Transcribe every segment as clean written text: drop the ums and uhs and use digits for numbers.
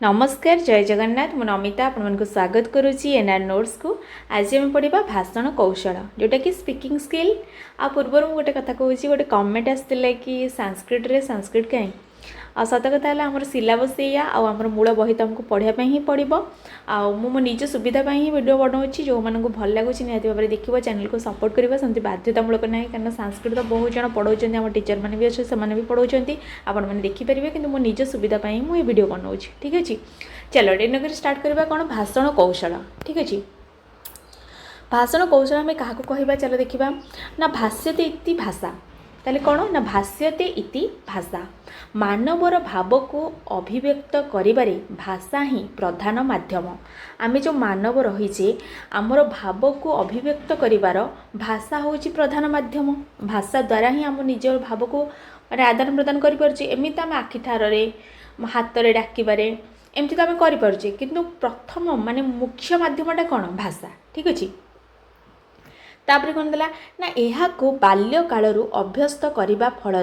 नमस्कार जय जगन्नाथ मु नमिता आपको स्वागत करुच्ची एनआर नोट्स को। आज आम पढ़ा भाषण कौशल जोटा कि स्पीकिंग स्किल। आ पूर्व गोटे कथा कहूँ गोटे कमेंट आसला कि संस्कृत कहीं सत कथा आमर सिलेबस या आमर मूल बही तुमको पढ़ापी ही पड़ो। मो निज सुविधा ही वीडियो बनाऊँगी जो मानक भल लगुच निहत भाव में देखिए चैनल को सपोर्ट करवा सेमती बाध्यतामूलक ना कहीं संस्कृत बहुत जन पढ़ाऊँ आम टीचर मैंने भी अच्छे से भी पढ़ाऊँ आपण मैंने देखिपारे कि मो निज सुविधा ही मुझे वीडियो बनाऊँ। ठीक अच्छे चलो डेनकर स्टार्ट करवा कौन भाषण कौशल। ठीक अच्छे भाषण कौशल आम क्या कहवा चलो देखा ना भाष्यते इति भाषा ताले कौन ना भाष्यते इति भाषा मानवर भाव को अभिव्यक्त करिबारे भाषा ही प्रधान माध्यम। आम जो मानव रहीचे आमर भाव को अभिव्यक्त करिबार भाषा होची प्रधान माध्यम। भाषा द्वारा ही आम निज भाव को माने आदान प्रदान करिपारछे। एमिति आम आखि ठारे हाथ रे डाकिबारे एमती तो आम करें किंतु प्रथम माने मुख्य माध्यमटा कौन भाषा। ठीक अच्छे तापर कौन देला ना यह को बाल्य कालरू अभ्यस्त करने फल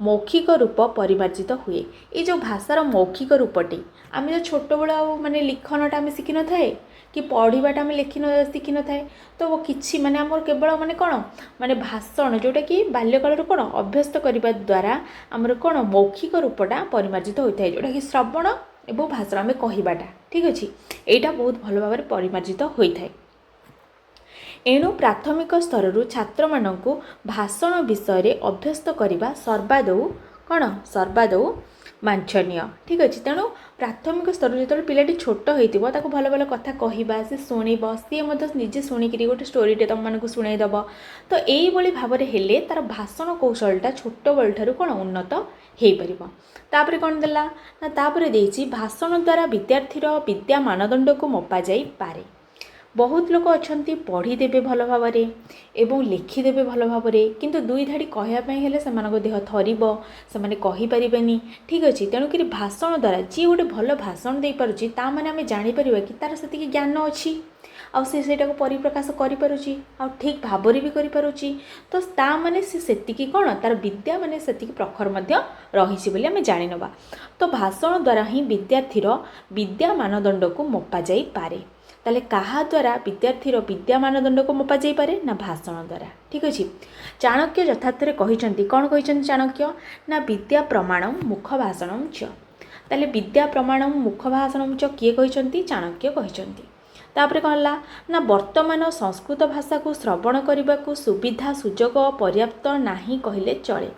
मौखिक रूप परिमार्जित हुए। ये जो भाषार मौखिक रूपटी आम जो छोट बड़ा माने लिखनटा आम शिखि न थाए कि पढ़ाटा आम शिखि न थाए तो किसी माने आमर केवल माने कौन माने भाषण जोटा कि बाल्य कालरू कौन अभ्यस्त करने द्वारा आमर कौन मौखिक रूपटा परिमार्जित होता है जोटा कि श्रवण एवं भाषण आम कहवाटा। ठीक अच्छे यहाँ बहुत भल भाव में परिमार्जित होता है। एणु प्राथमिक स्तर छात्र मानू भाषण विषय अभ्यस्त करने सर्वादौ कौन सर्वादौ वांछनीय। ठीक अच्छे तेणु प्राथमिक स्तर जो पिलाटी छोट हो भल भल कथा कहवा सी शुणव सी निजे शुणिक गोटे स्टोरीटे तुम मानक शुणईदेव तो यही भाव में हेले तार भाषण कौशलटा छोट बेल ठार कौन उन्नत हो पार। तापर कौन देला ना तापर देछि भाषण द्वारा विद्यार्थीर विद्या मानदंड को मपा जाई पारे। बहुत लोक अच्छी पढ़ीदेवे भल भाव एवं लिखिदेवे भल भाव किंतु दुई धाड़ी कहवाई से देह थरब से कहीपरेनि। ठीक अच्छे तेणुक भाषण द्वारा जी गोटे भल भाषण दे पारुछि ता माने आमे जानिपर कि तार से ज्ञान अच्छी आटा को परिप्रकाश करें आ ठीक भाव भी करें तो ता माने से कौन तार विद्या माने से प्रखर रही आम जाणीनवा। तो भाषण द्वारा ही विद्यार्थीर विद्या मानदंड को मपा जाई पारे। ताले कहा द्वारा विद्यार्थीर विद्या मानदंड को मपा जाई पारे ना भाषण द्वारा। ठीक अच्छे चाणक्य यथार्थरे कहिसंती कौन कहिसंती चाणक्य ना विद्या प्रमाणम मुख भाषणम च। ताले विद्या प्रमाणम मुख भाषणम च किए कहिसंती चाणक्य कहिसंती। तापर कौन ला ना वर्तमान संस्कृत भाषा को श्रवण करने को सुविधा सुजोग पर्याप्त नहीं कहले चले।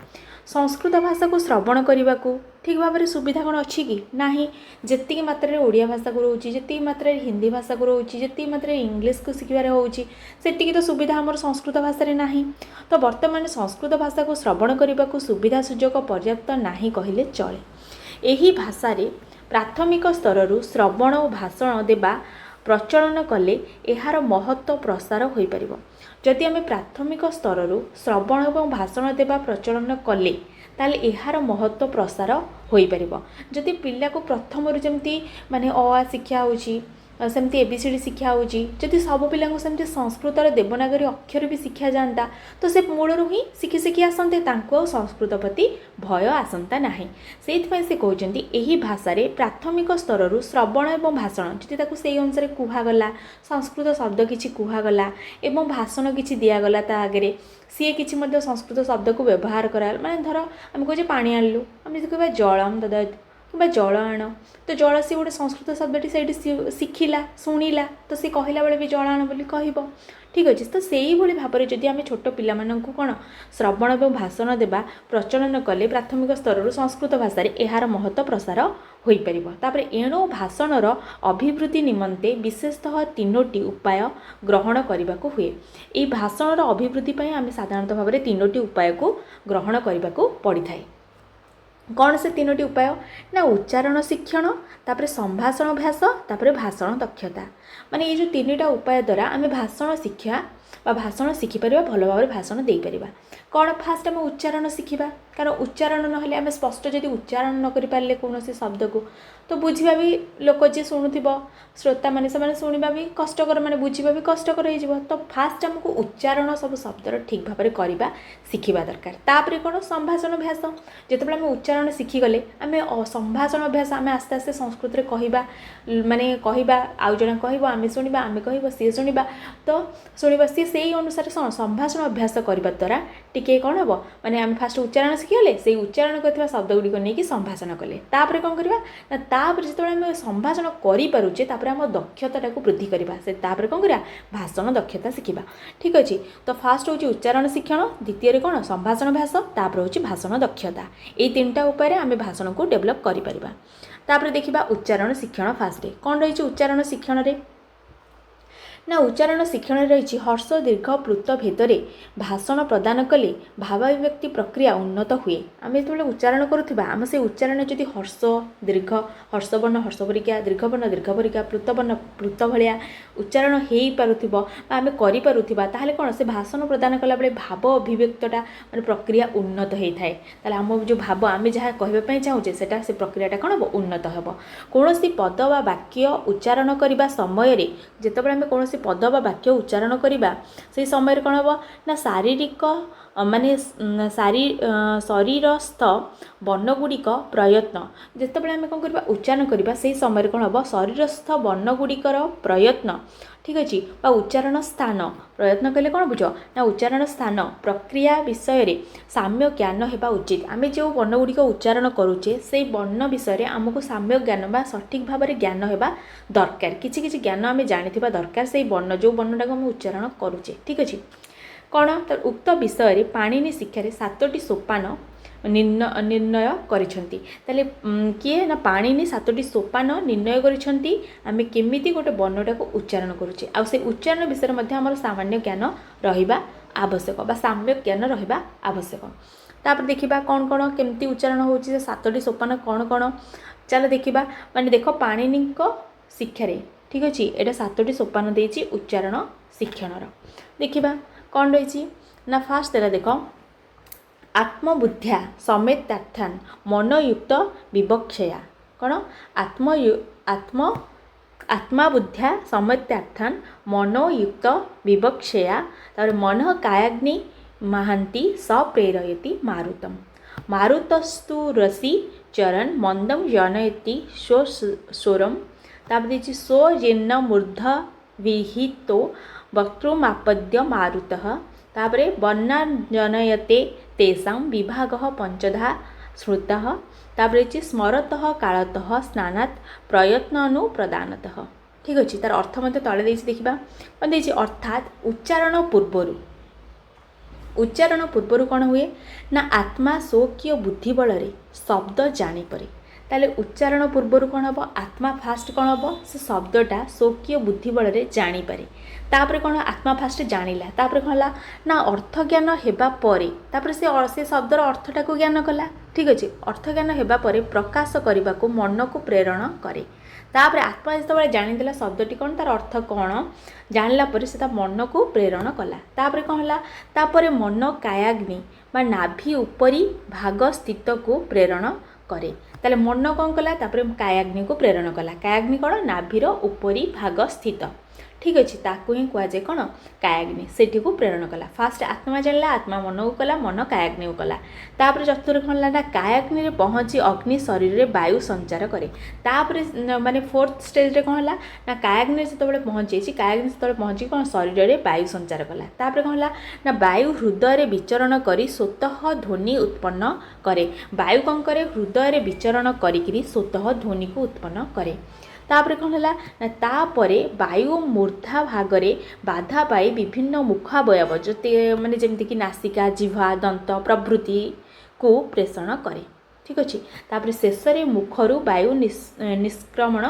संस्कृत भाषा को श्रवण करने को ठीक भाव में सुविधा कौन अच्छी कि नहीं जी मात्रा ओडिया भाषा को रोचे जी मात्रा हिंदी भाषा को रोचे जी मात्रा इंग्लीश को शिखबार होची तो सुविधा आमर संस्कृत भाषा रे नहीं। तो वर्तमान संस्कृत भाषा को श्रवण करने को सुविधा सुजोग पर्याप्त नहीं कहले चले। यही भाषा रे प्राथमिक स्तर श्रवण और भाषण देवा प्रचलन कले यार महत्व प्रसार हो पार। जदि आम प्राथमिक स्तर श्रवण और भाषण देवा प्रचलन कले ताले यार महत्व प्रसार हो पार। जदि पिला को प्रथम जमती माने अ शिक्षा होची सेमती एबीसीडी शिक्षा होची जदि सब पिला सेमती संस्कृत देवनागरी अक्षर भी शिक्षा जाता तो से मूलर ही शिखि शिखि आसते संस्कृत प्रति भय आसंता नहीं। से कहते यही भाषा रे प्राथमिक स्तर श्रवण और भाषण जदि से अनुसार कहगला संस्कृत शब्द किसी कहगला एवं भाषण किसी दिगला ता आगे सी किसी संस्कृत शब्द को व्यवहार करा माने धर आम कहे पानी आणलु आम जब कह जलम ददातु कि जल आण तो जल सी गोटे संस्कृत शब्दटी से शिखिला शुणिला तो सी कहला बेले भी जल आण बोली कहब। ठीक अच्छे तो से ही भाव में जदि आम छोट पिला कौन श्रवण और भाषण देवा प्रचलन कले प्राथमिक स्तर संस्कृत भाषा यार महत्व प्रसार हो पार। एणु भाषणर अभिवृद्धि निमंते विशेषतः तीनोटी उपाय ग्रहण करने को हुए। ये भाषणर अभिवृद्धि आम साधारणतः भाव में तीनोटी उपाय को ग्रहण करने को पड़ी था। कौन से तीनोटी उपाय ना उच्चारण शिक्षण तापर संभाषण अभ्यास तापर भाषण दक्षता। माने ये जो तीनटा उपाय द्वारा आम भाषण शिक्षा भाषण शिखिपर भल भाव भाषण दे पार कौन फास्ट आम उच्चारण शिखा कारण उच्चारण ना आम स्पष्ट जदि उच्चारण न करें कौन शब्द को तो बुझा भी लोक जी शुणुव श्रोता मैंने से शुणा भी कष्टर माने बुझा भी कष्टर हो तो फास्ट आमको उच्चारण सब शब्दर ठीक भाव में करवा शिखा दरकार तापर कौन संभाषण अभ्यास जिते आम उच्चारण शिखिगले आम संभाषण अभ्यास आम आस्ते आस्ते संस्कृत में कहवा माने कहवा आउ जन कह आम शुणा आम कह सी शुणा तो शुणा सी से अनुसार संभाषण अभ्यास करने द्वारा टिके कौन हम माने आम फास्ट उच्चारण शिखिगले से उच्चारण कर शब्द गुड़िक नहीं संभाषण कले तापर कौन करवा तापर जो आम संभाषण करें आम दक्षता को वृद्धि करवा से तापर कौन करवा भाषण दक्षता शिखा ठीक अच्छे तो फास्ट हूँ उच्चारण शिक्षण द्वितीय कौन संभाषण अभ्यास तापर हूँ भाषण दक्षता ये तीनटा उपाय आम भाषण को डेभलप कर देखा उच्चारण शिक्षण फास्ट कौन रही उच्चारण शिक्षण रे ना उच्चारण शिक्षण रही हर्ष दीर्घ प्लुत भेदरे भाषण प्रदान कले भावाभिव्यक्ति प्रक्रिया उन्नत हुए आम जो उच्चारण करुवा आम से उच्चारण जदि हर्ष दीर्घ हर्षवर्ण हर्ष परिका दीर्घवर्ण दीर्घ परिका प्लुतवर्ण प्लुत भाया उच्चारण हो पारुथिबो आम करिपारुथिबा ताहले कोन से भाषण प्रदान कला बेले भाव अभिव्यक्तटा माने प्रक्रिया उन्नत होता है ताहले आम जो भाव आम जहाँ कहवाई चाहूचे सेटा से प्रक्रियाटा कौन हम उन्नत हम कौन पद वा वाक्य उच्चारण करने समय जितेबाला आम कौन पद वा वाक्य उच्चारण करवा से समय कौन हम ना शारीरिक माने शरीरस्थ वर्णगुड़िक प्रयत्न जितेबाला आम कौन करवा उच्चारण करवा से समय कौन हम शरीरस्थ वर्णगुड़िकर प्रयत्न ठीक अच्छे उच्चारण स्थान प्रयत्न कले कौन बुझ ना उच्चारण स्थान प्रक्रिया विषय रे साम्य ज्ञान होगा उचित आम जो वर्णगुड़िक उच्चारण करुचे से वर्ण विषय आमको साम्य ज्ञान बा सठिक भाव में ज्ञान होगा दरकार किसी किसी ज्ञान आम जानी वर्ण से वर्ण जो वर्णटा को आम उच्चारण करुचे ठीक अच्छे कौन तो उक्त विषय रे पाणिनि शिक्षा 7टी सोपान निर्णय करिसेंती ताले किए ना पाणिनि 7टी सोपान निर्णय करिसेंती आमे केमिति गोटे वर्णटा को उच्चारण करूचे आ से उच्चारण विषय मध्ये हमर सामान्य ज्ञान रहिबा आवश्यक बा साम्य ज्ञान रहिबा आवश्यक तापर देखिबा कौन कौन केमती उच्चारण होची 7टी सोपान कौन कौन चलो देखिबा माने देखो पाणिनि को शिक्षा रे ठीक अछि एटा 7टी सोपान देछि उच्चारण शिक्षणर देखिबा कौन रही ना फास्ट देला देख आत्मबुद्ध्या समेतार्थान मनयुक्त विवक्षया कौन आत्माबुद्ध्या समेतार्थान मनयुक्त विवक्षया तार मन कायाग्नि महांती सप्रेरयति मारुतम मारुतस्तु रसी चरण मंदम जनयति स्वरम तापर स्वजेन्न मूर्ध विहितो वक्तृमापद्य मारुतः तापरे वर्णा जनयते तेषां विभागः पंचधा श्रुतः तापरे स्मरतः कालतः स्नानात् प्रयत्नानुप्रदानतः ठीक अच्छे तार अर्थ मत तले देछि देखिबा कौन देछि अर्थात उच्चारण पूर्वर कौन हुए ना आत्मा स्वकीय बुद्धि बल शब्द जानीपरे ताले उच्चारण पूर्वर कौन हम आत्मा फास्ट कौन हम से शब्दटा स्वकीय बुद्धि बल जानीपरे तापर कौन आत्मा फास्ट जानिला तापर कौन ना अर्थ ज्ञान हेबा परे तापर से शब्दर अर्थटा को ज्ञान कला ठीक अच्छे अर्थ ज्ञान हेबा परे प्रकाश करने को मन को प्रेरण करे तापर आत्मा जो जानीदेला शब्दटी कौन तार अर्थ कौन जानला परे से मन को प्रेरण कला तापर कौन है तापर मन कायाग्नि बा नाभि उपरी भाग स्थित को प्रेरण करे ताले मन कौन कला तापर कायाग्नि को प्रेरण कला कायाग्नि कौन नाभिर उपरी भाग स्थित ठीक अच्छे ताकू ही कहुए कौन कायाग्नि सेठी को प्रेरण कला फास्ट आत्मा जानला आत्मा मन को कला मन कायाग्नि को कला तापर चतुर्थ कौन ना कायाग्नि रे पहुँची अग्नि शरीर रे वायु संचार करे तापर माने फोर्थ स्टेज रे कौन ना कायाग्नि जो पहुँची कायाग्नि जो पहुँची कौन शरीर रे वायु संचार कला तापर कौन ना वायु हृदय रे विचरण करी स्वतः ध्वनि उत्पन्न करे वायु कौन करे हृदय रे विचरण करी स्वतः ध्वनि को उत्पन्न करे तापर कौन है ना तापरे वायु मूर्धा भागरे बाधा पाई विभिन्न मुखावयव जो माने जमती कि नासिका जिह्वा दंत प्रभृति को प्रेषण करे ठीक अच्छे तापर शेष में मुखर वायु निष्क्रमण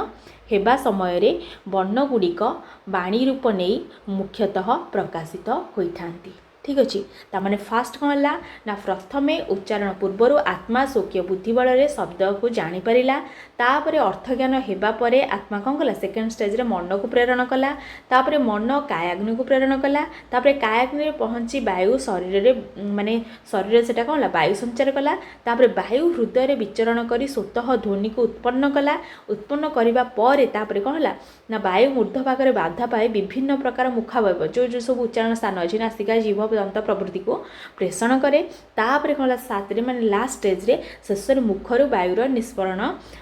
हेबा समय वर्ण गुड़िक वाणी रूप नहीं मुख्यतः प्रकाशित होइथांती ठीक अच्छे ताने फास्ट कौन है ना प्रथमे उच्चारण पूर्वर आत्मा स्वकीय बुद्धि बल शब्द को जानीपारा तापर अर्थज्ञान होगापर आत्मा कौन कला सेकेंड स्टेज मन को प्रेरण कला तापर मन कायाग्नि को प्रेरण कला तापर कायाग्नि पहुँची वायु शरीर माने शरीर से कौन वायु संचार कला तापर वायु हृदय विचरण कर स्वतः ध्वनि को उत्पन्न कला उत्पन्न करने पर कौन है ना वायु मूर्ध भाग बाधा पाए विभिन्न प्रकार मुखावयव जो जो सब उच्चारण स्थान अच्छी नासिका जीभ दंत प्रभृति को प्रेषण करे तापर कौन सात माने लास्ट स्टेज रे शेष मुखर वायुर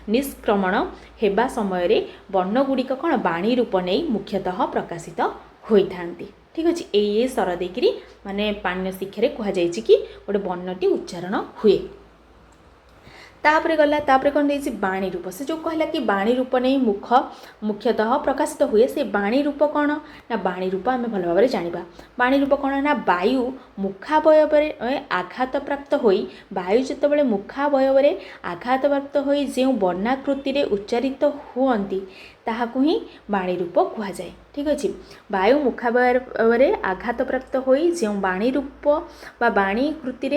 निष्क्रमण हेबा समय वर्णगुड़िक कौन वाणी रूप नहीं मुख्यतः प्रकाशित होता। ठीक अच्छे ये स्वर देकरी माने पाणिनीय शिक्षा कहुई कि गोटे वर्णटी उच्चारण हुए। तापर गला तापर कौन देती वाणी रूप से जो कहला कि वाणी रूप नहीं मुख मुख्यतः प्रकाशित हुए से वाणी रूप कौन ना वाणी रूप आम भल भाव जाना वाणी रूप कौन ना वायु मुखावयव आघात प्राप्त होई वायु जितेबाला मुखावयव आघात प्राप्त होई जो वर्णाकृति उच्चारित हुअंती ताहाकु ही वाणी रूप कहुए। ठीक अच्छे वायु मुखावयव आघात प्राप्त होई जो वाणी रूप बा वाणी कृति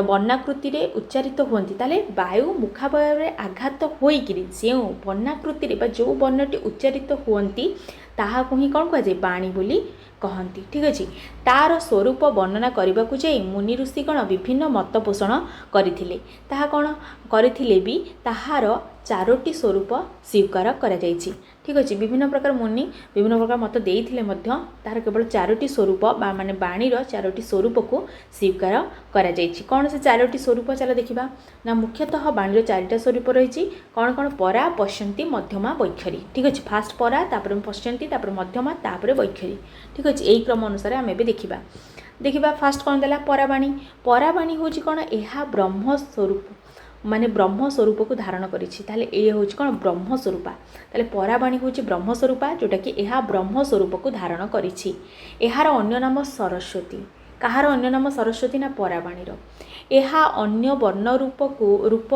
वर्णाकृति उच्चारित हुअंती ताले वायु मुखावयव आघात होइकिरी जो वर्णाकृति जो वर्णटी उच्चारित हुअंती ताहाकु ही कौन कहुए वाणी बोली कहती। ठीक अच्छे तार स्वरूप वर्णना करने को जाई मुनि ऋषि गण विभिन्न मत पोषण करथिले ताहा कौन करथिले भी ताहार चारोटी स्वरूप स्वीकार करा जायछि। ठीक अच्छे विभिन्न प्रकार मुनि विभिन्न प्रकार मत देइथिले मध्य तार केवल चारोटी स्वरूप बा माने वाणीर चारोटी स्वरूप को स्वीकार करा जायछि। कौन से चारोटी स्वरूप चला देखिबा ना मुख्यतः वाणीर चारिटा स्वरूप रही कौन कौन परा पश्यंती मध्यमा वैखरी। ठीक अच्छे फास्ट परा तापर पश्यंती तापर मध्यमा तापर वैखरी। ठीक अच्छे यही क्रम अनुसार आम भी देखा फास्ट कौन देला परावाणी परावाणी हूँ कौन यह ब्रह्म स्वरूप माने ब्रह्म स्वरूप को धारण करें हूँ कौन ब्रह्म स्वरूपा ताले परावाणी हूँ ब्रह्म स्वरूपा जोटा कि यह ब्रह्म स्वरूप को धारण करिछि। यार अन्य नाम सरस्वती कहार अन्य नाम सरस्वती ना परावाणीर यह अन्य वर्ण रूप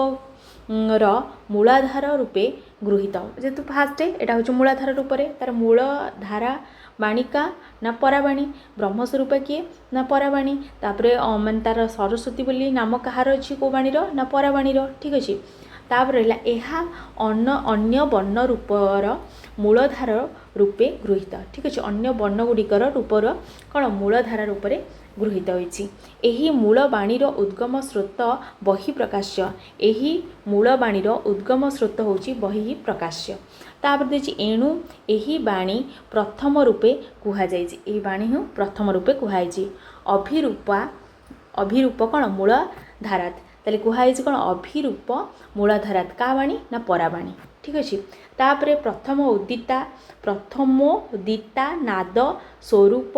मूलाधार रूपे गृहीत जेहेतु फास्ट यहाँ हूँ मूलाधार रूप तार मूलधारा वाणिका ना परावाणी ब्रह्मस्वरूप किए ना परावाणी तापर मान तार सरस्वती बोली नाम कहार अच्छी कौ वाणीर ना परावाणीर। ठीक अच्छे तापर यह अन्य वर्ण रूपर मूलधार रूपे गृहीत। ठीक अच्छे अन्य वर्ण गुड़िकर रूपर कौन मूलधारा रूप गृहीत होइछि। एही मूलवाणीर उद्गम स्रोत बहिप्रकाश्य एही मूलवाणीर उद्गम स्रोत होछि बहिप्रकाश्य तापर देखिए एणु एही वाणी प्रथम रूपे कुहाଯାଇଛି एही वाणी हूँ प्रथम रूपे कुहाଯାଇଛି। अभिरूप कौन मूलधारात ताले कुहाଯାଇଛି कौन अभिरूप मूलधारात का वाणी ना परावाणी। ठीक अच्छे तापर प्रथम उदिता नाद स्वरूप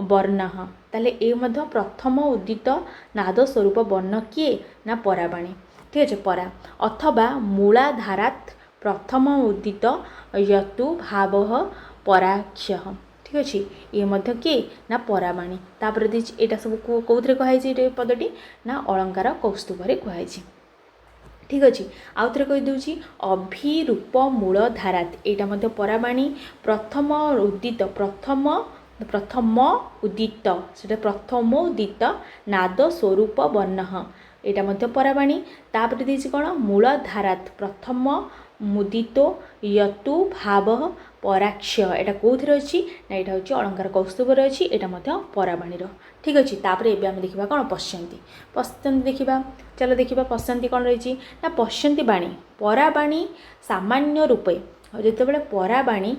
वर्ण ताले ए मध्य प्रथम उदित नाद स्वरूप वर्ण किए ना परावाणी। ठीक अच्छे परा अथवा मूलाधारात प्रथम उदित यतु भाव पराक्ष। ठीक अच्छे ये मध्य किए ना परावाणी तापर यहाँ सब कौन कहुई पदटी ना अलंकार कौस्तुभ कहुई। ठीक अच्छे आउ थे कहीदे अभिरूप मूलधारात यहाँ मध्य परावाणी प्रथम उदित से प्रथम उदित नाद स्वरूप वर्ण यहाँ मध्य परावाणी तापर देछि कौन मूलधारात प्रथम मुदित यतु भाव पराक्ष यहाँ कौन अच्छी ना यहाँ हूँ अलंकार कौस्तुभ अच्छी यहाँ परावाणीर। ठीक अच्छे तापर एबे आम देखा कौन पश्यंती देखा चलो देखा पश्यंती कौन रही ना पश्यंती वाणी परावाणी सामान्य रूपे जितेबाला परावाणी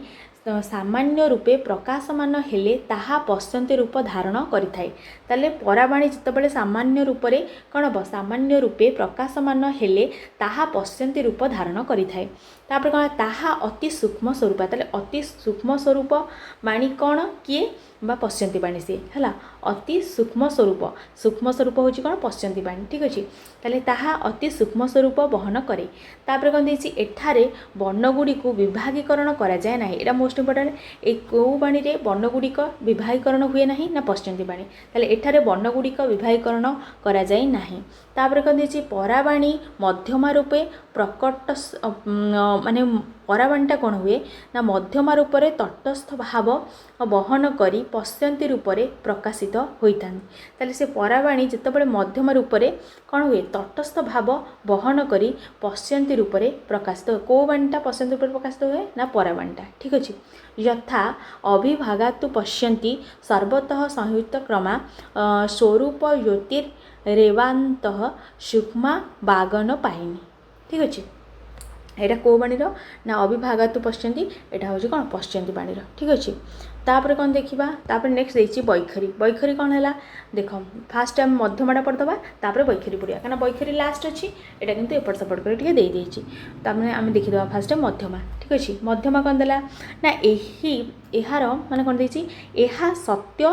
सामान्य रूपे प्रकाशमान हेले ताहा पश्यंती रूप धारण करिथाए ताले परावाणी जितेबाला सामान्य रूप रे कौन हम सामान्य रूपे प्रकाशमान हेले ताहा पश्यंती रूप धारण करिथाए तापर कौन ताहा अति सूक्ष्म स्वरूप ताले अति सूक्ष्म स्वरूप वाणी कौन किए बा पश्यंती वाणी से है अति सूक्ष्म स्वरूप हूँ कौन पश्यंती वाणी। ठीक अच्छे ताले ताहा अति सूक्ष्म स्वरूप वहन करे तापर कौन देछि एठारे वर्णगुड़ी को विभागीकरण करा जाए ना यहाँ मोस्ट इम्पोर्टेंट ए कौ वाणी रे वर्णगुड़िक विभागीकरण हुए ना ना पश्यंती वाणी ताले एठारे वर्णगुड़िक विभागीकरण करा जाए नाही। तापर कौन देछि परावाणी मध्यमा रूपे प्रकट माने ପରାବାଣୀଟା କ'ଣ ହୁଏ ନା ମଧ୍ୟମା ରୂପରେ ତଟସ୍ଥ ଭାବ ବହନ କରି ପଶ୍ୟନ୍ତୀ ରୂପରେ ପ୍ରକାଶିତ ହୋଇଥାନ୍ତି। ତାହେଲେ ସେ ପରାବାଣୀ ଯେତେବେଳେ ମଧ୍ୟମା ରୂପରେ କ'ଣ ହୁଏ ତଟସ୍ଥ ଭାବ ବହନ କରି ପଶ୍ୟନ୍ତୀ ରୂପରେ ପ୍ରକାଶିତ ହୁଏ। କେଉଁ ବାଣୀଟା ପଶ୍ୟନ୍ତୀ ରୂପରେ ପ୍ରକାଶିତ ହୁଏ ନା ପରାବାଣୀଟା। ଠିକ୍ ଅଛି। ଯଥା ଅଭିଭାଗାତୁ ପଶ୍ୟନ୍ତି ସର୍ବତଃ ସଂୟୁକ୍ତ କ୍ରମା ସ୍ୱରୂପ ଜ୍ୟୋତିରେବାନ୍ତଃ ସୂକ୍ଷ୍ମା ବାଗନ ପାଇନି। ଠିକ୍ ଅଛି। ଏଇଟା କେଉଁ ବାଣୀର ନା ଅଭିଭାଗାତୁ ପଶ୍ୟନ୍ତି, ଏଇଟା ହେଉଛି କ'ଣ ପଶ୍ୟନ୍ତୀ ବାଣୀର। ଠିକ୍ ଅଛି। ତାପରେ କ'ଣ ଦେଖିବା, ତାପରେ ନେକ୍ସଟ ଦେଇଛି ବୈଖରୀ। ବୈଖରୀ କ'ଣ ହେଲା ଦେଖ, ଫାଷ୍ଟ ଆମେ ମଧ୍ୟମାଟା ପଢ଼ିଦେବା, ତାପରେ ବୈଖରୀ ପଢ଼ିବା, କାରଣ ବୈଖରୀ ଲାଷ୍ଟ ଅଛି, ଏଇଟା କିନ୍ତୁ ଏପଟ ସେପଟ କରି ଟିକେ ଦେଇଦେଇଛି। ତାପରେ ଆମେ ଦେଖିଦେବା ଫାଷ୍ଟ ମଧ୍ୟମା। ଠିକ୍ ଅଛି। ମଧ୍ୟମା କ'ଣ ଦେଲା ନା ଏହାର ମାନେ କ'ଣ ଦେଇଛି, ଏହା ସତ୍ୟ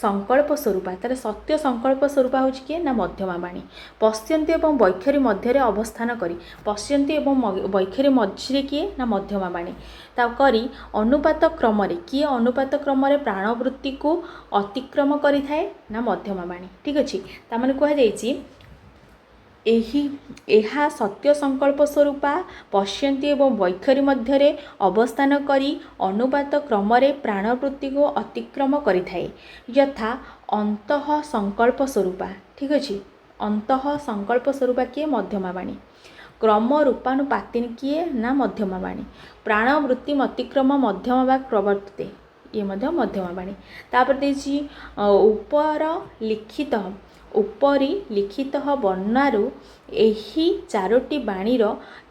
ସଂକଳ୍ପ ସ୍ୱରୂପା। ତାହେଲେ ସତ୍ୟ ସଂକଳ୍ପ ସ୍ୱରୂପା ହେଉଛି କିଏ ନା ମଧ୍ୟମା ବାଣୀ। ପଶ୍ୟନ୍ତୀ ଏବଂ ବୈଖରୀ ମଧ୍ୟରେ ଅବସ୍ଥାନ କରି, ପଶ୍ୟନ୍ତୀ ଏବଂ ବୈଖରୀ ମଝିରେ କିଏ ନା ମଧ୍ୟମା ବାଣୀ ତା କରି ଅନୁପାତ କ୍ରମରେ, କିଏ ଅନୁପାତ କ୍ରମରେ ପ୍ରାଣବୃତ୍ତିକୁ ଅତିକ୍ରମ କରିଥାଏ ନା ମଧ୍ୟମା ବାଣୀ। ଠିକ୍ ଅଛି। ତାମାନେ କୁହାଯାଇଛି ଏହା ସତ୍ୟ ସଂକଳ୍ପ ସ୍ୱରୂପା ପଶ୍ୟନ୍ତୀ ଏବଂ ବୈଖରୀ ମଧ୍ୟରେ ଅବସ୍ଥାନ କରି ଅନୁପାତ କ୍ରମରେ ପ୍ରାଣବୃତ୍ତିକୁ ଅତିକ୍ରମ କରିଥାଏ। ଯଥା ଅନ୍ତଃ ସଂକଳ୍ପ ସ୍ୱରୂପା। ଠିକ୍ ଅଛି। ଅନ୍ତଃ ସଂକଳ୍ପ ସ୍ୱରୂପା କିଏ ମଧ୍ୟମା ବାଣୀ। କ୍ରମ ରୂପାନୁପାତିନୀ କିଏ ନା ମଧ୍ୟମା ବାଣୀ। ପ୍ରାଣବୃତ୍ତି ଅତିକ୍ରମ ମଧ୍ୟମା ବା ପ୍ରବର୍ତ୍ତେ, ଇଏ ମଧ୍ୟ ମଧ୍ୟମା ବାଣୀ। ତାପରେ ଦେଇଛି ଉପରି ଲିଖିତ ବର୍ଣ୍ଣନାରୁ ଏହି ଚାରୋଟି ବାଣୀର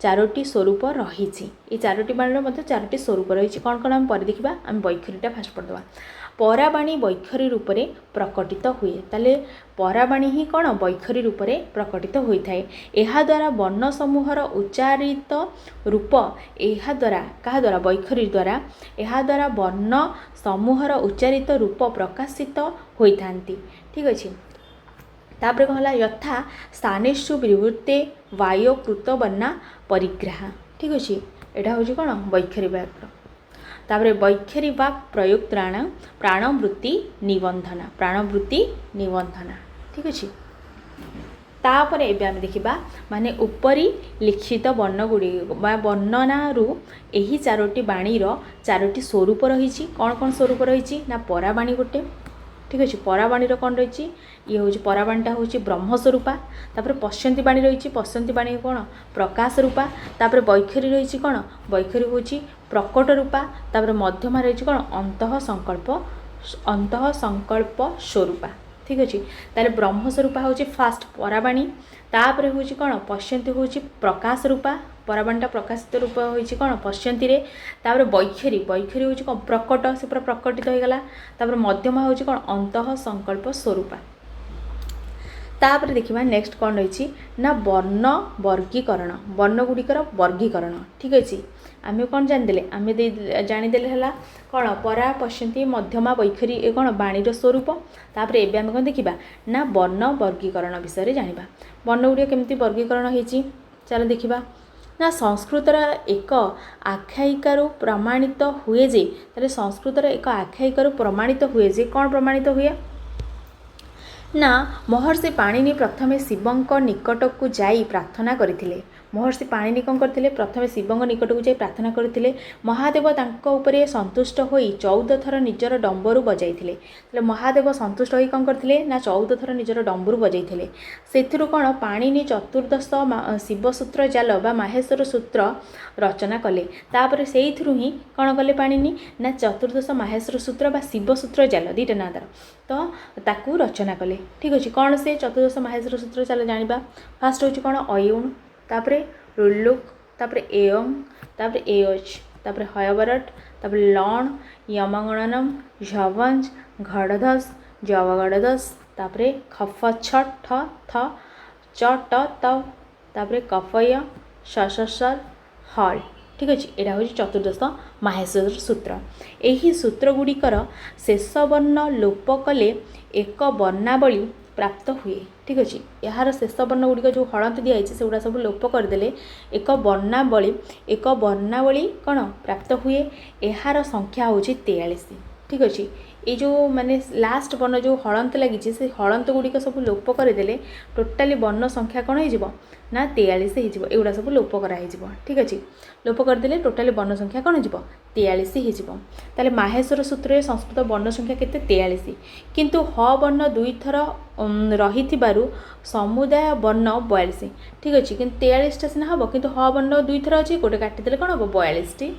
ଚାରୋଟି ସ୍ୱରୂପ ରହିଛି। এই ଚାରୋଟି ବାଣୀର ମଧ୍ୟ ଚାରୋଟି ସ୍ୱରୂପ ରହିଛି। କ'ଣ କ'ଣ ଆମେ ପରେ ଦେଖିବା। ଆମେ ବୈଖରୀଟା ଫାଷ୍ଟ ପଢ଼ିଦେବା। ପରାବାଣୀ ବୈଖରୀ ରୂପରେ ପ୍ରକଟିତ ହୁଏ। ତାହେଲେ ପରାବାଣୀ ହିଁ କ'ଣ ବୈଖରୀ ରୂପରେ ପ୍ରକଟିତ ହୋଇଥାଏ। ଏହାଦ୍ୱାରା ବର୍ଣ୍ଣ ସମୂହର ଉଚ୍ଚାରିତ ରୂପ, ଏହାଦ୍ୱାରା କାହା ଦ୍ୱାରା ବୈଖରୀ ଦ୍ୱାରା, ଏହାଦ୍ୱାରା ବର୍ଣ୍ଣ ସମୂହର ଉଚ୍ଚାରିତ ରୂପ ପ୍ରକାଶିତ ହୋଇଥାନ୍ତି। ଠିକ୍ ଅଛି। ତାପରେ କ'ଣ ହେଲା ଯଥା ସ୍ଥାନେଷୁ ବିବୃତ୍ତେ ବାୟୋକୃତ ବର୍ଣ୍ଣା ପରିଗ୍ରାହା। ଠିକ୍ ଅଛି। ଏଇଟା ହେଉଛି କ'ଣ ବୈଖରୀ ବାକ୍ୟ। ତାପରେ ବୈଖରୀ ବାକ୍ ପ୍ରୟୁକ୍ତାଣ ପ୍ରାଣବୃତ୍ତି ନିବନ୍ଧନା, ପ୍ରାଣବୃତ୍ତି ନିବନ୍ଧନା। ଠିକ୍ ଅଛି। ତାପରେ ଏବେ ଆମେ ଦେଖିବା ମାନେ ଉପରି ଲିଖିତ ବର୍ଣ୍ଣଗୁଡ଼ିକ ବା ବର୍ଣ୍ଣନାରୁ ଏହି ଚାରୋଟି ବାଣୀର ଚାରୋଟି ସ୍ୱରୂପ ରହିଛି। କ'ଣ କ'ଣ ସ୍ୱରୂପ ରହିଛି ନା ପରାବାଣୀ ଗୋଟେ। ଠିକ୍ ଅଛି। ପରାବାଣୀର କ'ଣ ରହିଛି, ଇଏ ହେଉଛି ପରାବାଣୀଟା ହେଉଛି ବ୍ରହ୍ମ ସ୍ୱରୂପା। ତାପରେ ପଶ୍ୟନ୍ତୀ ବାଣୀ ରହିଛି, ପଶ୍ୟନ୍ତୀ ବାଣୀ କ'ଣ ପ୍ରକାଶ ରୂପା। ତାପରେ ବୈଖରୀ ରହିଛି କ'ଣ, ବୈଖରୀ ହେଉଛି ପ୍ରକଟ ରୂପା। ତାପରେ ମଧ୍ୟମା ରହିଛି କ'ଣ ଅନ୍ତଃ ସଂକଳ୍ପ ସ୍ୱରୂପା। ଠିକ୍ ଅଛି। ତାହେଲେ ବ୍ରହ୍ମ ସ୍ୱରୂପା ହେଉଛି ଫାଷ୍ଟ ପରାବାଣୀ। ତାପରେ ହେଉଛି କ'ଣ ପଶ୍ୟନ୍ତୀ ହେଉଛି ପ୍ରକାଶ ରୂପା, ପରାବାଣୀଟା ପ୍ରକାଶିତ ରୂପ ହୋଇଛି କ'ଣ ପଶ୍ୟନ୍ତୀରେ। ତାପରେ ବୈଖରୀ ହେଉଛି କ'ଣ ପ୍ରକଟ, ସେ ପୁରା ପ୍ରକଟିତ ହୋଇଗଲା। ତାପରେ ମଧ୍ୟମା ହେଉଛି କ'ଣ ଅନ୍ତଃ ସଂକଳ୍ପ ସ୍ୱରୂପା। ତାପରେ ଦେଖିବା ନେକ୍ସଟ କ'ଣ ରହିଛି ନା ବର୍ଣ୍ଣ ବର୍ଗୀକରଣ, ବର୍ଣ୍ଣଗୁଡ଼ିକର ବର୍ଗୀକରଣ। ଠିକ୍ ଅଛି। ଆମେ କ'ଣ ଜାଣିଦେଲେ, ଆମେ ଜାଣିଦେଲେ ହେଲା କ'ଣ ପରା ପଶ୍ୟନ୍ତୀ ମଧ୍ୟମା ବୈଖରୀ ଏ କ'ଣ ବାଣୀର ସ୍ୱରୂପ। ତାପରେ ଏବେ ଆମେ କ'ଣ ଦେଖିବା ନା ବର୍ଣ୍ଣ ବର୍ଗୀକରଣ ବିଷୟରେ ଜାଣିବା। ବର୍ଣ୍ଣଗୁଡ଼ିକ କେମିତି ବର୍ଗୀକରଣ ହେଇଛି ଚାଲ ଦେଖିବା। ନା ସଂସ୍କୃତର ଏକ ଆଖ୍ୟାୟିକାରୁ ପ୍ରମାଣିତ ହୁଏ ଯେ, ତାହେଲେ ସଂସ୍କୃତର ଏକ ଆଖ୍ୟାୟିକାରୁ ପ୍ରମାଣିତ ହୁଏ ଯେ, କ'ଣ ପ୍ରମାଣିତ ହୁଏ ନା ମହର୍ଷି ପାଣିନି ପ୍ରଥମେ ଶିବଙ୍କ ନିକଟକୁ ଯାଇ ପ୍ରାର୍ଥନା କରିଥିଲେ। ମହର୍ଷି ପାଣିନି କ'ଣ କରିଥିଲେ, ପ୍ରଥମେ ଶିବଙ୍କ ନିକଟକୁ ଯାଇ ପ୍ରାର୍ଥନା କରିଥିଲେ। ମହାଦେବ ତାଙ୍କ ଉପରେ ସନ୍ତୁଷ୍ଟ ହୋଇ 14 ଥର ନିଜର ଡମ୍ବରୁ ବଜାଇଥିଲେ। ତାହେଲେ ମହାଦେବ ସନ୍ତୁଷ୍ଟ ହୋଇ କ'ଣ କରିଥିଲେ ନା 14 ଥର ନିଜର ଡମ୍ବରୁ ବଜାଇଥିଲେ। ସେଥିରୁ କ'ଣ ପାଣିନି ଚତୁର୍ଦ୍ଦଶ ଶିବସୂତ୍ର ଜାଲ ବା ମାହେଶ୍ୱର ସୂତ୍ର ରଚନା କଲେ। ତାପରେ ସେଇଥିରୁ ହିଁ କ'ଣ କଲେ ପାଣିନି ନା ଚତୁର୍ଦ୍ଦଶ ମାହେଶ୍ୱର ସୂତ୍ର ବା ଶିବସୂତ୍ର ଜାଲ, ଦୁଇଟା ନାଁ ତାର, ତ ତାକୁ ରଚନା କଲେ। ଠିକ୍ ଅଛି। କ'ଣ ସେ ଚତୁର୍ଦ୍ଦଶ ମାହେଶ୍ୱର ସୂତ୍ର ଚାଲ ଜାଣିବା। ଫାଷ୍ଟ ହେଉଛି କ'ଣ ଅୟୁଣ, ତାପରେ ରୁଲ୍ଲୁକ୍, ତାପରେ ଏୟଂ, ତାପରେ ଏୟଚ୍, ତାପରେ ହୟବରଟ, ତାପରେ ଲଣ, ୟମଗଣନମ, ଝବଞ୍ଜ, ଘଡ଼ଧସ, ଜବଗଡ଼ଧସ, ତାପରେ ଖଫଛଟ ଠ ଥ च ट त, ତାପରେ କଫୟ ଶଶର ହଳ। ଠିକ୍ ଅଛି। ଏଇଟା ହେଉଛି ଚତୁର୍ଦ୍ଦଶ ମାହେଶ୍ୱର ସୂତ୍ର। ଏହି ସୂତ୍ରଗୁଡ଼ିକର ଶେଷ ବର୍ଣ୍ଣ ଲୋପ କଲେ ଏକ ବର୍ଣ୍ଣାବଳୀ ପ୍ରାପ୍ତ ହୁଏ। ଠିକ୍ ଅଛି। ଏହାର ଶେଷ ବର୍ଣ୍ଣଗୁଡ଼ିକ ଯେଉଁ ହଳନ୍ତି ଦିଆଯାଇଛି ସେଗୁଡ଼ା ସବୁ ଲୋପ କରିଦେଲେ ଏକ ବର୍ଣ୍ଣାବଳୀ କ'ଣ ପ୍ରାପ୍ତ ହୁଏ। ଏହାର ସଂଖ୍ୟା ହେଉଛି 43। ठीक अच्छे ये जो माने लास्ट वर्ण जो हलंत लगी से हलंत गुड़िक सब लोप करदेले टोटाली वर्ण संख्या कौन हो ना 43 होगा सब लोप कराई ठीक अच्छे लोप करदेले टोटाली वर्ण संख्या कौन हो 43 होते माहेश्वर सूत्र संस्कृत वर्ण संख्या केते 43 किंतु ह वर्ण दुई थर रही समुदाय वर्ण 42 ठीक अच्छे कि 43टा सीना हम कि ह वर्ण दुई थर अच्छे गोटे काटिदेले कौन हम 42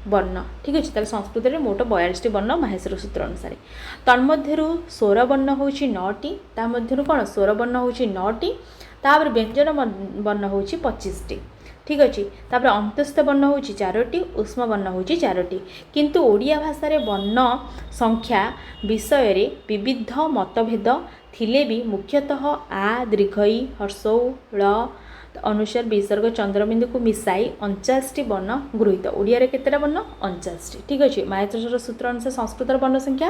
वर्ण ठीक अच्छे ताले संस्कृत में मोट 42 वर्ण माहेश्वर सूत्र अनुसार तन्मध्यरु स्वर वर्ण हूँ 9टी तामध्यरु कौन स्वर वर्ण हूँ 9टी तापर व्यंजन वर्ण हूँ 25टी ठीक अच्छे तापर अंत्यस्थ वर्ण हूँ 4टी उष्म वर्ण हूँ 4टी किंतु ओडिया भाषा रे वर्ण संख्या विषय रे विविध मतभेद थिले भी मुख्यतः आ दीर्घई हर्षौ ळ अनुसार विसर्ग चंद्रबिंदु को मिसाई 49टी वर्ण गृहीत ओडिया रे केतेटा वर्ण 49टी ठीक अच्छे माहेश्वर सूत्र अनुसार संस्कृत वर्ण संख्या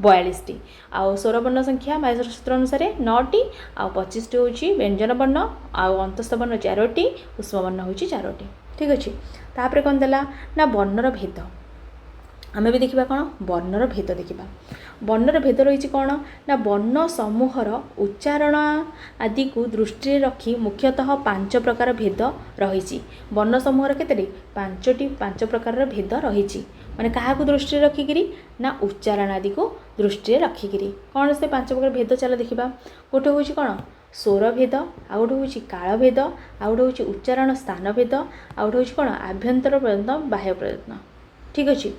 42टी आउ स्वर वर्ण संख्या माहेश्वर सूत्र अनुसार 9टी आउ 25टी हूँ व्यंजन वर्ण आउ अंतस्थ वर्ण 4टी उष्म वर्ण हूँ 4टी ठीक अच्छे तापर कौन देला ना वर्णर भेद आमे भी देखिबा कौन वर्णर भेद देखिबा वर्णर भेद रही कौन ना वर्ण समूहर उच्चारण आदि को दृष्टि रखी मुख्यतः 5 प्रकार भेद रही वर्ण समूहर केते 5 प्रकार भेद रही माने क्या दृष्टि रखिकी ना उच्चारण आदि को दृष्टि रखिकी कौन से 5 प्रकार भेद चल देखा गोटे हूँ कौन स्वर भेद आउ गोटे हूँ काल भेद आउ गोटे हूँ उच्चारण स्थान भेद आउ गोटे हूँ कौन आभ्यंतर प्रयत्न बाह्य प्रयत्न ठीक अच्छे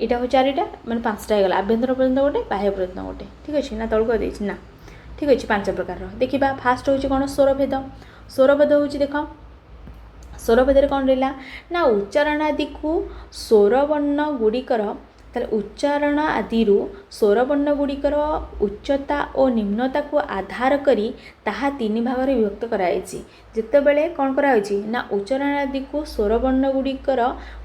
यहाँ हूँ 4टा मैंने 5टा होगा आभ्यंतर प्रयत्न गोटे बाह्य प्रयत्न गोटे ठीक अच्छे ना तौक देना ठीक अच्छे 5 प्रकार देखा फास्ट हूँ कौन स्वर भेद हूँ देख स्वर भेद कौन रहा ना उच्चारण आदि को स्वर वर्ण गुड़िकर उच्चारण आदि स्वर वर्ण गुड़िकर उच्चता और निम्नता को आधार करी ताहा 3 भाग में विभक्त कराई जितेबले कौन कराई ना उच्चारण आदि को स्वर वर्ण गुड़िकर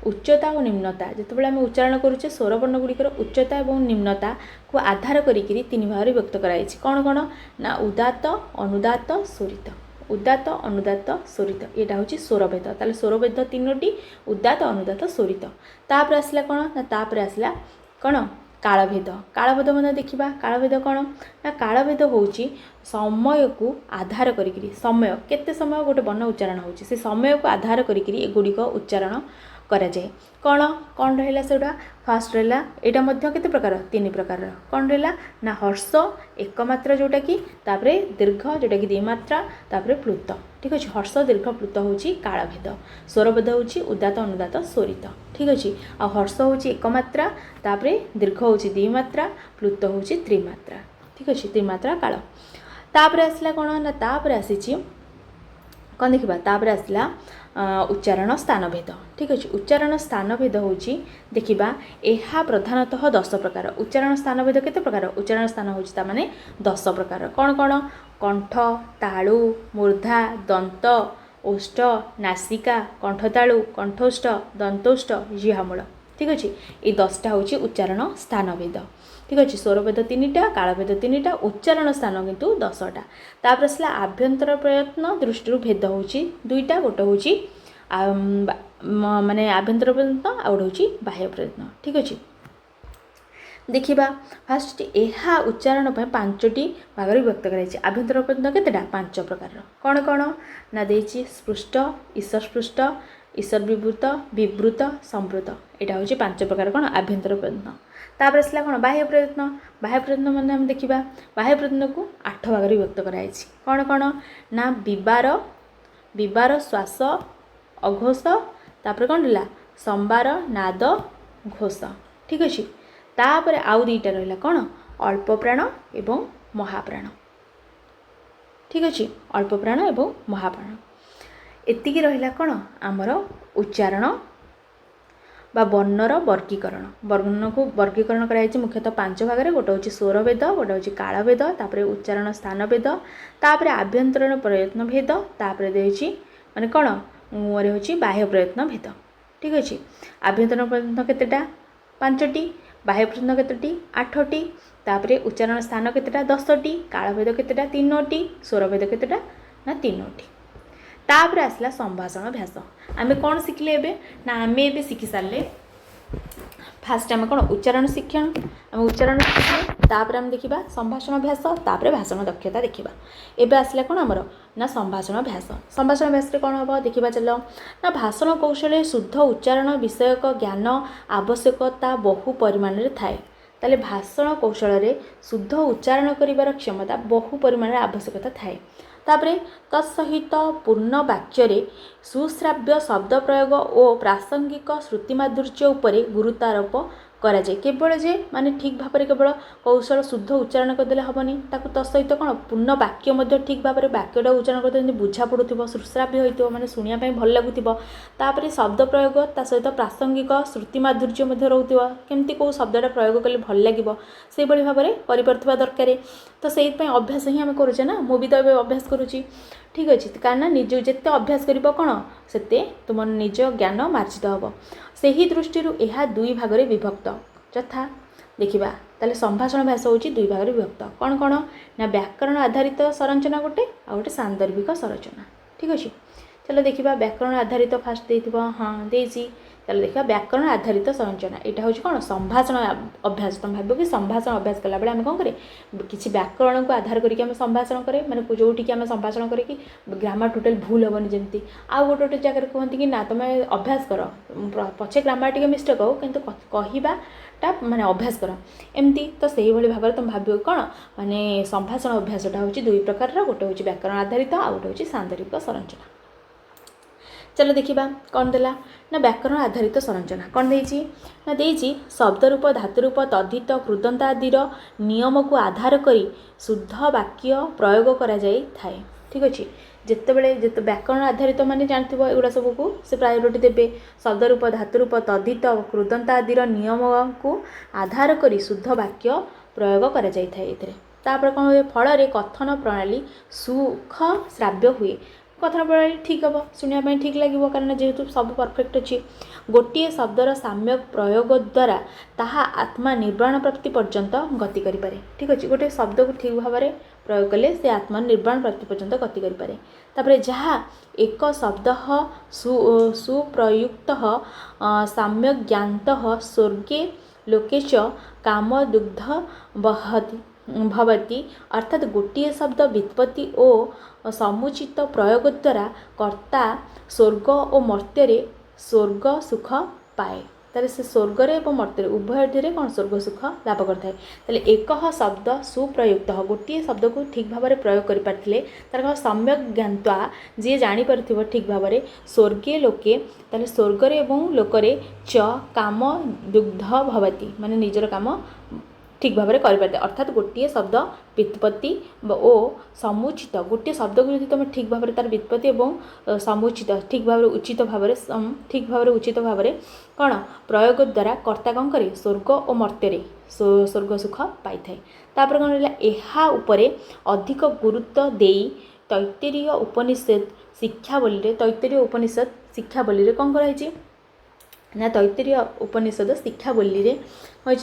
उच्चता और निम्नता जितेबले आम उच्चारण करुचे स्वर वर्ण गुड़िकर उच्चता और निम्नता को आधार करी 3 भाग में विभक्त कराई कौन कौन ना उदात्त अनुदात्त स्वरित उदात्त अनुदात्त स्वरित यहाँ हूँ स्वर भेद ताले स्वर भेद 3टी उदात्त अनुदात्त स्वरित तापर आसला कौन ना तापर आसला कौन कालभेद मैं देखा कालभेद कौन ना कालभेद हूँ समय को आधार करी समय केते समय गोटे वर्ण उच्चारण हो समय को आधार करी गुड़िक उच्चारण करा जाए कौन कौन रहा से फास्ट रहा यहाँ केते प्रकार 3 प्रकार कौन रहा ना हर्ष एक मात्रा जोटा कि तापरे दीर्घ जोटा कि 2 मात्रा तापरे प्लुत ठीक अच्छे हर्ष दीर्घ प्लुत हूँ कालभेद स्वरभेद हूँ उदात्त अनुदात्त स्वरित ठीक अच्छे आ हर्ष हूँ एक मात्रा तापरे दीर्घ हूँ 2 मात्रा प्लुत हूँ 3 मात्रा ठीक अच्छे 3 मात्रा काल तापर आसला कौन ना तापर आसी कौन देखा तापर आसला उच्चारण स्थान भेद ठीक अच्छे उच्चारण स्थान भेद हूँ देखा यह प्रधानतः 10 प्रकार उच्चारण स्थान भेद केते प्रकार उच्चारण स्थान हूँ माने 10 प्रकार कौन कौन कंठ तालु मूर्धा दंत ओष्ठ नासिका कंठतालु कंठोष्ठ दंतोष्ठ जिहामूल ठीक अच्छे ये 10टा हूँ उच्चारण स्थान भेद ठीक अच्छे स्वर भेद 3टा कालभेद 3टा उच्चारण स्थान किंतु 10टा तापर आसला आभ्यंतर प्रयत्न दृष्टि भेद हूँ 2टा गोटे हूँ माने आभ्यंतर प्रयत्न आ गोटे हूँ बाह्य प्रयत्न ठीक अच्छे देखा फास्ट यह उच्चारण 5टी भाग में विभक्त कराई आभ्यंतर प्रयत्न केतेटा 5 प्रकार कौन कौन ना देछि स्पृष्ट ईशस्पृष्ट ईश्वर विवृत विवृत संवृत यहाँ हूँ 5 प्रकार कौन आभ्यंतर प्रयत्न तापर आसला कौन बाह्य प्रयत्न मैंने हम देखा बाह्य प्रयत्न को 8 भाग में विभक्त कराई कौन कौन ना विबार श्वास अघोष तापर कौन रहा संबार नाद घोष ठीक अच्छे तापर आउ 2टा रहा कौन अल्प प्राण एवं महाप्राण ठीक अच्छे अल्प प्राण एवं महाप्राण एतिकी रहा कौन आमर उच्चारण बा वर्णर वर्गीकरण वर्ण को वर्गीकरण कराई मुख्यतः 5 भाग में गोटे हूँ स्वर भेद गोटे हूँ काल भेद तापर उच्चारण स्थान भेद तापर आभ्यंतरण प्रयत्न भेद तापर देछि माने कौन मुहर हूँ बाह्य प्रयत्न भेद ठीक अच्छे आभ्यंतरण प्रयत्न केतेटा 5टी बाह्य प्रयत्न केतोटी 8टी तापर उच्चारण स्थान केतेटा 10टी काल भेद केतेटा 3टी स्वर भेद केतेटा ना 3टी तापर आसला संभाषण अभ्यास आमे कौन शिखले एबे ना आमे एबे शिखि सारले फास्ट आम कौन उच्चारण शिक्षण आम उच्चारण शिक्षण तापर आम देखा संभाषण अभ्यास तापर भाषण दक्षता देखा एवं आसला कौन आमर ना संभाषण अभ्यास कौन हम देखा चल ना भाषण कौशल शुद्ध उच्चारण विषयक ज्ञान आवश्यकता बहु परिमाण में थाए ताले भाषण कौशल शुद्ध उच्चारण कर क्षमता बहु परिमाण आवश्यकता थाए तापरे तत्सहित पूर्ण वाक्य सुश्राव्य शब्द प्रयोग और प्रासंगिक श्रुतिमाधुर्य उपरे गुरुत्वारोप करा जाए केवल जे माने ठीक भाव में केवल कौशल शुद्ध उच्चारण करदे हेनी ताकू तत्सहित कौन पूर्ण वाक्य ठीक भाव में वाक्यटा उच्चारण करते बुझा पड़ू सुश्राव्य होता माने शुणा भल लगुवर शब्द प्रयोग ता सहित प्रासंगिक श्रुतिमाधुर्य रोकवा केमती कौ शब्दटा प्रयोग कले भल लगे से भाव में कर दरकार तो से अभ्यास ही आम करुचे ना मुझे तो अभ्यास करुँची ठीक अच्छे कारण निज जिते अभ्यास कर कौन से तुम निज ज्ञान मार्जित हम से ही दृष्टि यह दुई भाग में विभक्त यथा देखा ताले संभाषण भाषा हूँ दुई भाग में विभक्त कौन कौन ना व्याकरण आधारित संरचना गोटे आ गोटे सांदर्भिक संरचना ठीक अच्छे चलो देखा व्याकरण आधारित फास्ट दे हाँ देसी चलो देखा व्याकरण आधारित संरचना यहाँ हूँ कौन संभाषण अभ्यास तुम भाव कि संभाषण अभ्यास कला बेले आम कौन करें किसी व्याकरण को आधार करके संभाषण करें मैंने जोटिक आम संभाषण करके ग्रामर टोटाल भूल हेनी जमी आउ गोटे गोटे जगह कहते कि ना तुम अभ्यास कर पछे ग्रामर टी मिस्टेक हो कि कहवाटा माने अभ्यास कर एमती तो से भाव में तुम भाव कौन माने संभाषण अभ्यासटा हूँ दुई प्रकार गोटे हूँ व्याकरण आधारित आ गोटे हूँ सांदर्भिक संरचना चलो देखा कौन देला ना व्याकरण आधारित संरचना कौन देची ना देची शब्द रूप धातु रूप तद्धित कृदंत आदिर नियम को आधार करी शुद्ध वाक्य प्रयोग करा जाई थाए ठीक अच्छे जितेबले जिते व्याकरण आधारित माने जानथिबो एगुड़ा सब को से प्रायोरिटी देबे शब्द रूप धातु रूप तद्धित कृदंत आदिर नियम को आधार करी शुद्ध वाक्य प्रयोग करा जाई थाए एथिरे तापर कौन हुए फल कथन प्रणाली सुख श्राव्य हुए कथन प्रणाली ठीक हम शुणापी ठीक लगे कारण जेहेतु सब परफेक्ट अच्छे गोटे शब्दर साम्यक प्रयोग द्वारा ताहा आत्मा निर्वाण प्राप्ति पर्यंत गति करें ठीक अच्छे गोटे शब्द को ठीक भाव में प्रयोग कले से आत्मा निर्वाण प्राप्ति पर्यंत गति करें तापर जहाँ एक शब्द सुप्रयुक्त साम्यक ज्ञात स्वर्गे लोके च काम दुग्ध बहति भवती अर्थात गोटे शब्द व्युत्पत्ति और समुचित प्रयोग द्वारा कर्ता स्वर्ग और मर्त्य स्वर्ग सुख पाए ताले से स्वर्ग और मर्त्य उभय कौन स्वर्ग सुख लाभ करता है एक शब्द सुप्रयुक्त गोटे शब्द को ठीक भाव में प्रयोग कर तार सम्यक ज्ञाता जी जापर ठीक भाव में स्वर्गे लोके ताले स्वर्ग और लोकरे च काम दुग्ध भवती माने निजर काम ठीक भाव में करें अर्थात गोटे शब्द व्युत्पत्ति और समुचित गोटे शब्द को तुम ठीक भाव में तार व्युत्पत्ति और समुचित ठीक भाव उचित भाव ठीक भाव उचित भाव में कौन प्रयोग द्वारा कर्ता कौन करे स्वर्ग और मर्त्य स्वर्ग सुख पाई थाए तापर कौन रहा यह उपरे अधिक गुरुत्व दे तैत्तिरीय उपनिषद शिक्षावली तैत्तिरीय उपनिषद शिक्षावली कौन कराई ना तैत्तिरीय उपनिषद शिक्षावली हूँ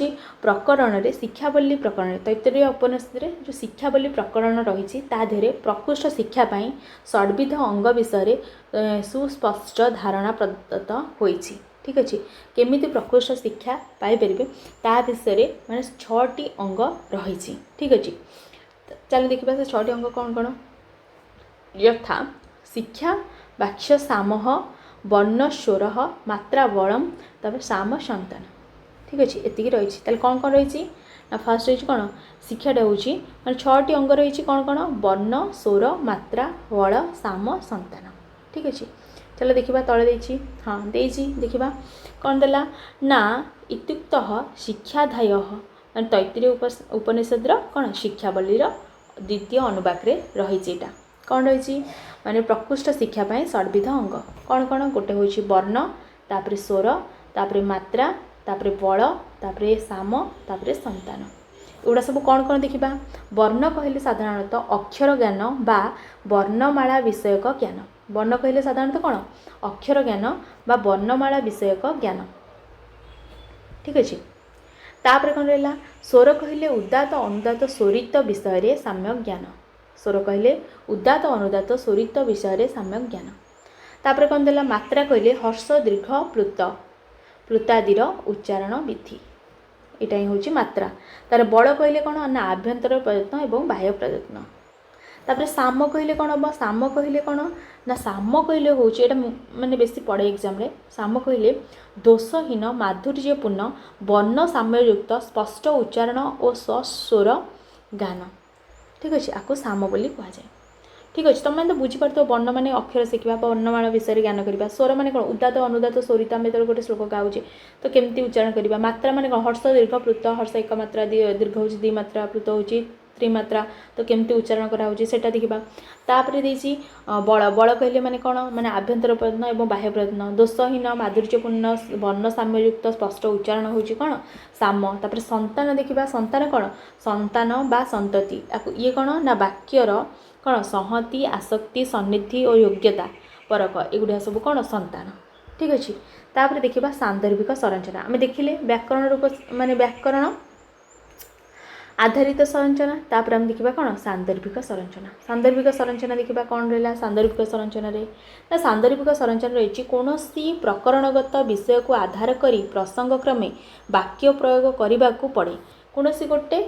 प्रकरण में शिक्षावली प्रकरण तैत्तिरीय उपनिषद जो शिक्षावली प्रकरण रही देहरे प्रकृष्ट शिक्षापी षड्विध अंग विषय सुस्पष्ट धारणा प्रदत्त होती ठीक अच्छे केमी प्रकृष्ट शिक्षा पाइपर ता विषय माने 6टी अंग रही ठीक अच्छे चलो देखा से 6टी अंग कौन कौन यथा शिक्षा वाक्य सामह वर्ण स्वर मात्रा बलम तापर साम संतान ठीक अच्छे एतिकी रही कौन कौन रही ना फास्ट रही कौन शिक्षाटा हूँ मैं 6टी अंग रही कौन कौन वर्ण स्वर मात्रा बल साम संतान ठीक अच्छे चलो देखा तले देती हाँ देती देखा कौन देला ना इत्युक्त शिक्षाधाय मैं तैत्तिरीय उपनिषद कौन शिक्षावलीर द्वितीय अनुवाक रही कौन रही माने प्रकृष्ट शिक्षापी षड्विध अंग कौन कौन गोटे हूँ वर्ण तापर स्वर तापर मात्रा तापर बल तापर साम तापर संतान एगुड़ा सब कौन कौन देखा वर्ण कहले साधारणतः अक्षर ज्ञान बा वर्णमाला विषयक ज्ञान वर्ण कहले साधारणतः कौन अक्षर ज्ञान बा वर्णमाला विषयक ज्ञान ठीक अच्छे तापर कौन रहा स्वर कहले उदात अनुदात स्वरित विषय साम्यक ज्ञान स्वर कहले उदात अनुदात स्वरित विषय साम्यक ज्ञान तापर कौन देला मात्रा कहले हर्ष दीर्घ प्लुत ପ୍ଲୁତାଦିର ଉଚ୍ଚାରଣ ବିଧି। ଏଇଟା ହିଁ ହେଉଛି ମାତ୍ରା। ତାର ବଳ କହିଲେ କ'ଣ ନା ଆଭ୍ୟନ୍ତର ପ୍ରଯତ୍ନ ଏବଂ ବାହ୍ୟ ପ୍ରଯତ୍ନ। ତାପରେ ସାମ କହିଲେ କ'ଣ ହେବ? ସାମ କହିଲେ କ'ଣ ନା ସାମ କହିଲେ ହେଉଛି ଏଇଟା ମାନେ ବେଶୀ ପଡ଼େ ଏକ୍ଜାମ୍ରେ। ସାମ କହିଲେ ଦୋଷହୀନ ମାଧୁର୍ଯ୍ୟପୂର୍ଣ୍ଣ ବର୍ଣ୍ଣ ସାମ୍ୟଯୁକ୍ତ ସ୍ପଷ୍ଟ ଉଚ୍ଚାରଣ ଓ ସ୍ୱର ଗାନ। ଠିକ୍ ଅଛି, ଆକୁ ସାମ ବୋଲି କୁହାଯାଏ। ଠିକ୍ ଅଛି, ତୁମେ ତ ବୁଝିପାରୁଥିବ ବର୍ଣ୍ଣ ମାନେ ଅକ୍ଷର ଶିଖିବା, ବର୍ଣ୍ଣମାଳ ବିଷୟରେ ଜ୍ଞାନ କରିବା। ସ୍ୱର ମାନେ କ'ଣ? ଉଦାତ ଅନୁଦାତ ସ୍ୱରିତ। ଆମେ ଯେତେବେଳେ ଗୋଟେ ଶ୍ଲୋକ ଗାଉଛେ ତ କେମିତି ଉଚ୍ଚାରଣ କରିବା। ମାତ୍ରା ମାନେ କ'ଣ? ହର୍ଷ ଦୀର୍ଘ ପ୍ଲୁତ। ହର୍ଷ ଏକ ମାତ୍ରା, ଦୀର୍ଘ ହେଉଛି 2 ମାତ୍ରା, ପ୍ଲୁତ ହେଉଛି 3 ମାତ୍ରା। ତ କେମିତି ଉଚ୍ଚାରଣ କରାହେଉଛି ସେଇଟା ଦେଖିବା। ତାପରେ ଦେଇଛି ବଳ। ବଳ କହିଲେ ମାନେ କ'ଣ? ମାନେ ଆଭ୍ୟନ୍ତର ପ୍ରୟତ୍ନ ଏବଂ ବାହ୍ୟ ପ୍ରୟତ୍ନ। ଦୋଷହୀନ ମାଧୁର୍ଯ୍ୟପୂର୍ଣ୍ଣ ବର୍ଣ୍ଣ ସାମ୍ୟଯୁକ୍ତ ସ୍ପଷ୍ଟ ଉଚ୍ଚାରଣ ହେଉଛି କ'ଣ? ସାମ। ତାପରେ ସନ୍ତାନ ଦେଖିବା। ସନ୍ତାନ କ'ଣ? ସନ୍ତାନ ବା ସନ୍ତତି। ଇଏ କ'ଣ ନା ବାକ୍ୟର କ'ଣ? ସଂହତି, ଆସକ୍ତି, ସନ୍ନିଧି ଓ ଯୋଗ୍ୟତା ପରକ, ଏଗୁଡ଼ା ସବୁ କ'ଣ? ସନ୍ତାନ। ଠିକ୍ ଅଛି, ତାପରେ ଦେଖିବା ସାନ୍ଦର୍ଭିକ ସଂରଚନା। ଆମେ ଦେଖିଲେ ବ୍ୟାକରଣ ରୂପ ମାନେ ବ୍ୟାକରଣ ଆଧାରିତ ସଂରଚନା। ତାପରେ ଆମେ ଦେଖିବା କ'ଣ? ସାନ୍ଦର୍ଭିକ ସଂରଚନା। ସାନ୍ଦର୍ଭିକ ସଂରଚନା ଦେଖିବା କ'ଣ ରହିଲା ସାନ୍ଦର୍ଭିକ ସଂରଚନାରେ? ନା ସାନ୍ଦର୍ଭିକ ସଂରଚନା ରହିଛି କୌଣସି ପ୍ରକରଣଗତ ବିଷୟକୁ ଆଧାର କରି ପ୍ରସଙ୍ଗକ୍ରମେ ବାକ୍ୟ ପ୍ରୟୋଗ କରିବାକୁ ପଡ଼େ। କୌଣସି ଗୋଟେ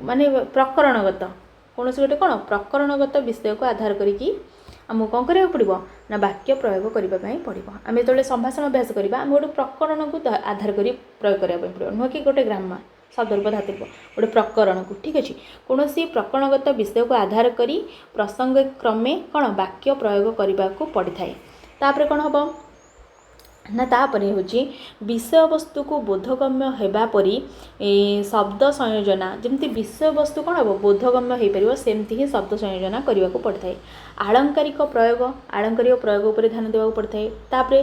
ମାନେ ପ୍ରକରଣଗତ, କୌଣସି ଗୋଟେ କ'ଣ? ପ୍ରକରଣଗତ ବିଷୟକୁ ଆଧାର କରିକି ଆମକୁ କ'ଣ କରିବାକୁ ପଡ଼ିବ? ନା ବାକ୍ୟ ପ୍ରୟୋଗ କରିବା ପାଇଁ ପଡ଼ିବ। ଆମେ ଯେତେବେଳେ ସମ୍ଭାଷଣ ଅଭ୍ୟାସ କରିବା ଆମେ ଗୋଟେ ପ୍ରକରଣକୁ ଆଧାର କରି ପ୍ରୟୋଗ କରିବା ପାଇଁ ପଡ଼ିବ, ନୁହେଁ କି ଗୋଟେ ଗ୍ରାମାର ସଦର୍ଭ ଧାତୁର୍ଭ ଗୋଟେ ପ୍ରକରଣକୁ। ଠିକ୍ ଅଛି, କୌଣସି ପ୍ରକରଣଗତ ବିଷୟକୁ ଆଧାର କରି ପ୍ରସଙ୍ଗ କ୍ରମେ କ'ଣ? ବାକ୍ୟ ପ୍ରୟୋଗ କରିବାକୁ ପଡ଼ିଥାଏ। ତାପରେ କ'ଣ ହେବ ନା ତାପରେ ହେଉଛି ବିଷୟବସ୍ତୁକୁ ବୋଧଗମ୍ୟ ହେବା ପରି ଶବ୍ଦ ସଂଯୋଜନା। ଯେମିତି ବିଷୟବସ୍ତୁ କ'ଣ ହେବ? ବୋଧଗମ୍ୟ ହୋଇପାରିବ, ସେମିତି ହିଁ ଶବ୍ଦ ସଂଯୋଜନା କରିବାକୁ ପଡ଼ିଥାଏ। ଆଳଙ୍କାରିକ ପ୍ରୟୋଗ, ଆଳଙ୍କାରିକ ପ୍ରୟୋଗ ଉପରେ ଧ୍ୟାନ ଦେବାକୁ ପଡ଼ିଥାଏ। ତାପରେ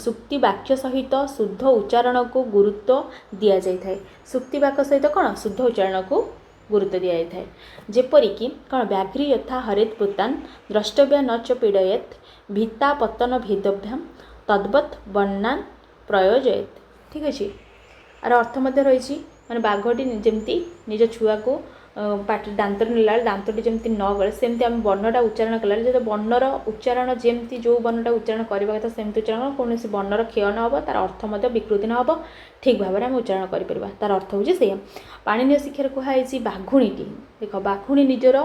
ସୁକ୍ତି ବାକ୍ୟ ସହିତ ଶୁଦ୍ଧ ଉଚ୍ଚାରଣକୁ ଗୁରୁତ୍ୱ ଦିଆଯାଇଥାଏ। ସୁକ୍ତି ବାକ୍ୟ ସହିତ କ'ଣ? ଶୁଦ୍ଧ ଉଚ୍ଚାରଣକୁ ଗୁରୁତ୍ୱ ଦିଆଯାଇଥାଏ। ଯେପରିକି କ'ଣ? ବ୍ୟାଘ୍ରୀ ଯଥା ହରେତ୍ ପୃତାନ୍ ଦ୍ରଷ୍ଟବ୍ୟ ନ ଚ ପୀଡ଼ୟେତ୍ ଭିତ୍ତା ପତନ ଭେଦଭ୍ୟାମ୍ ତଦ୍ବତ୍ ବର୍ଣ୍ଣାନ୍ ପ୍ରୟୋଜୟେତ୍। ଠିକ୍ ଅଛି, ଆର ଅର୍ଥ ମଧ୍ୟ ରହିଛି ମାନେ ବାଘଟି ଯେମିତି ନିଜ ଛୁଆକୁ ପାଟି ଦାନ୍ତରେ ନେଲା ବେଳେ ଦାନ୍ତଟି ଯେମିତି ନ ଗଳେ, ସେମିତି ଆମେ ବର୍ଣ୍ଣଟା ଉଚ୍ଚାରଣ କଲାବେଳେ ଯଦି ବର୍ଣ୍ଣର ଉଚ୍ଚାରଣ ଯେମିତି ଯେଉଁ ବର୍ଣ୍ଣଟା ଉଚ୍ଚାରଣ କରିବା କଥା ସେମିତି ଉଚ୍ଚାରଣ, କୌଣସି ବର୍ଣ୍ଣର କ୍ଷୟ ନ ହେବ, ତା'ର ଅର୍ଥ ମଧ୍ୟ ବିକୃତି ନ ହେବ, ଠିକ୍ ଭାବରେ ଆମେ ଉଚ୍ଚାରଣ କରିପାରିବା। ତା'ର ଅର୍ଥ ହେଉଛି ସେଇଆ। ପାଣିନୀୟ ଶିକ୍ଷାରେ କୁହାଯାଇଛି ବାଘୁଣୀଟି, ଦେଖ ବାଘୁଣୀ ନିଜର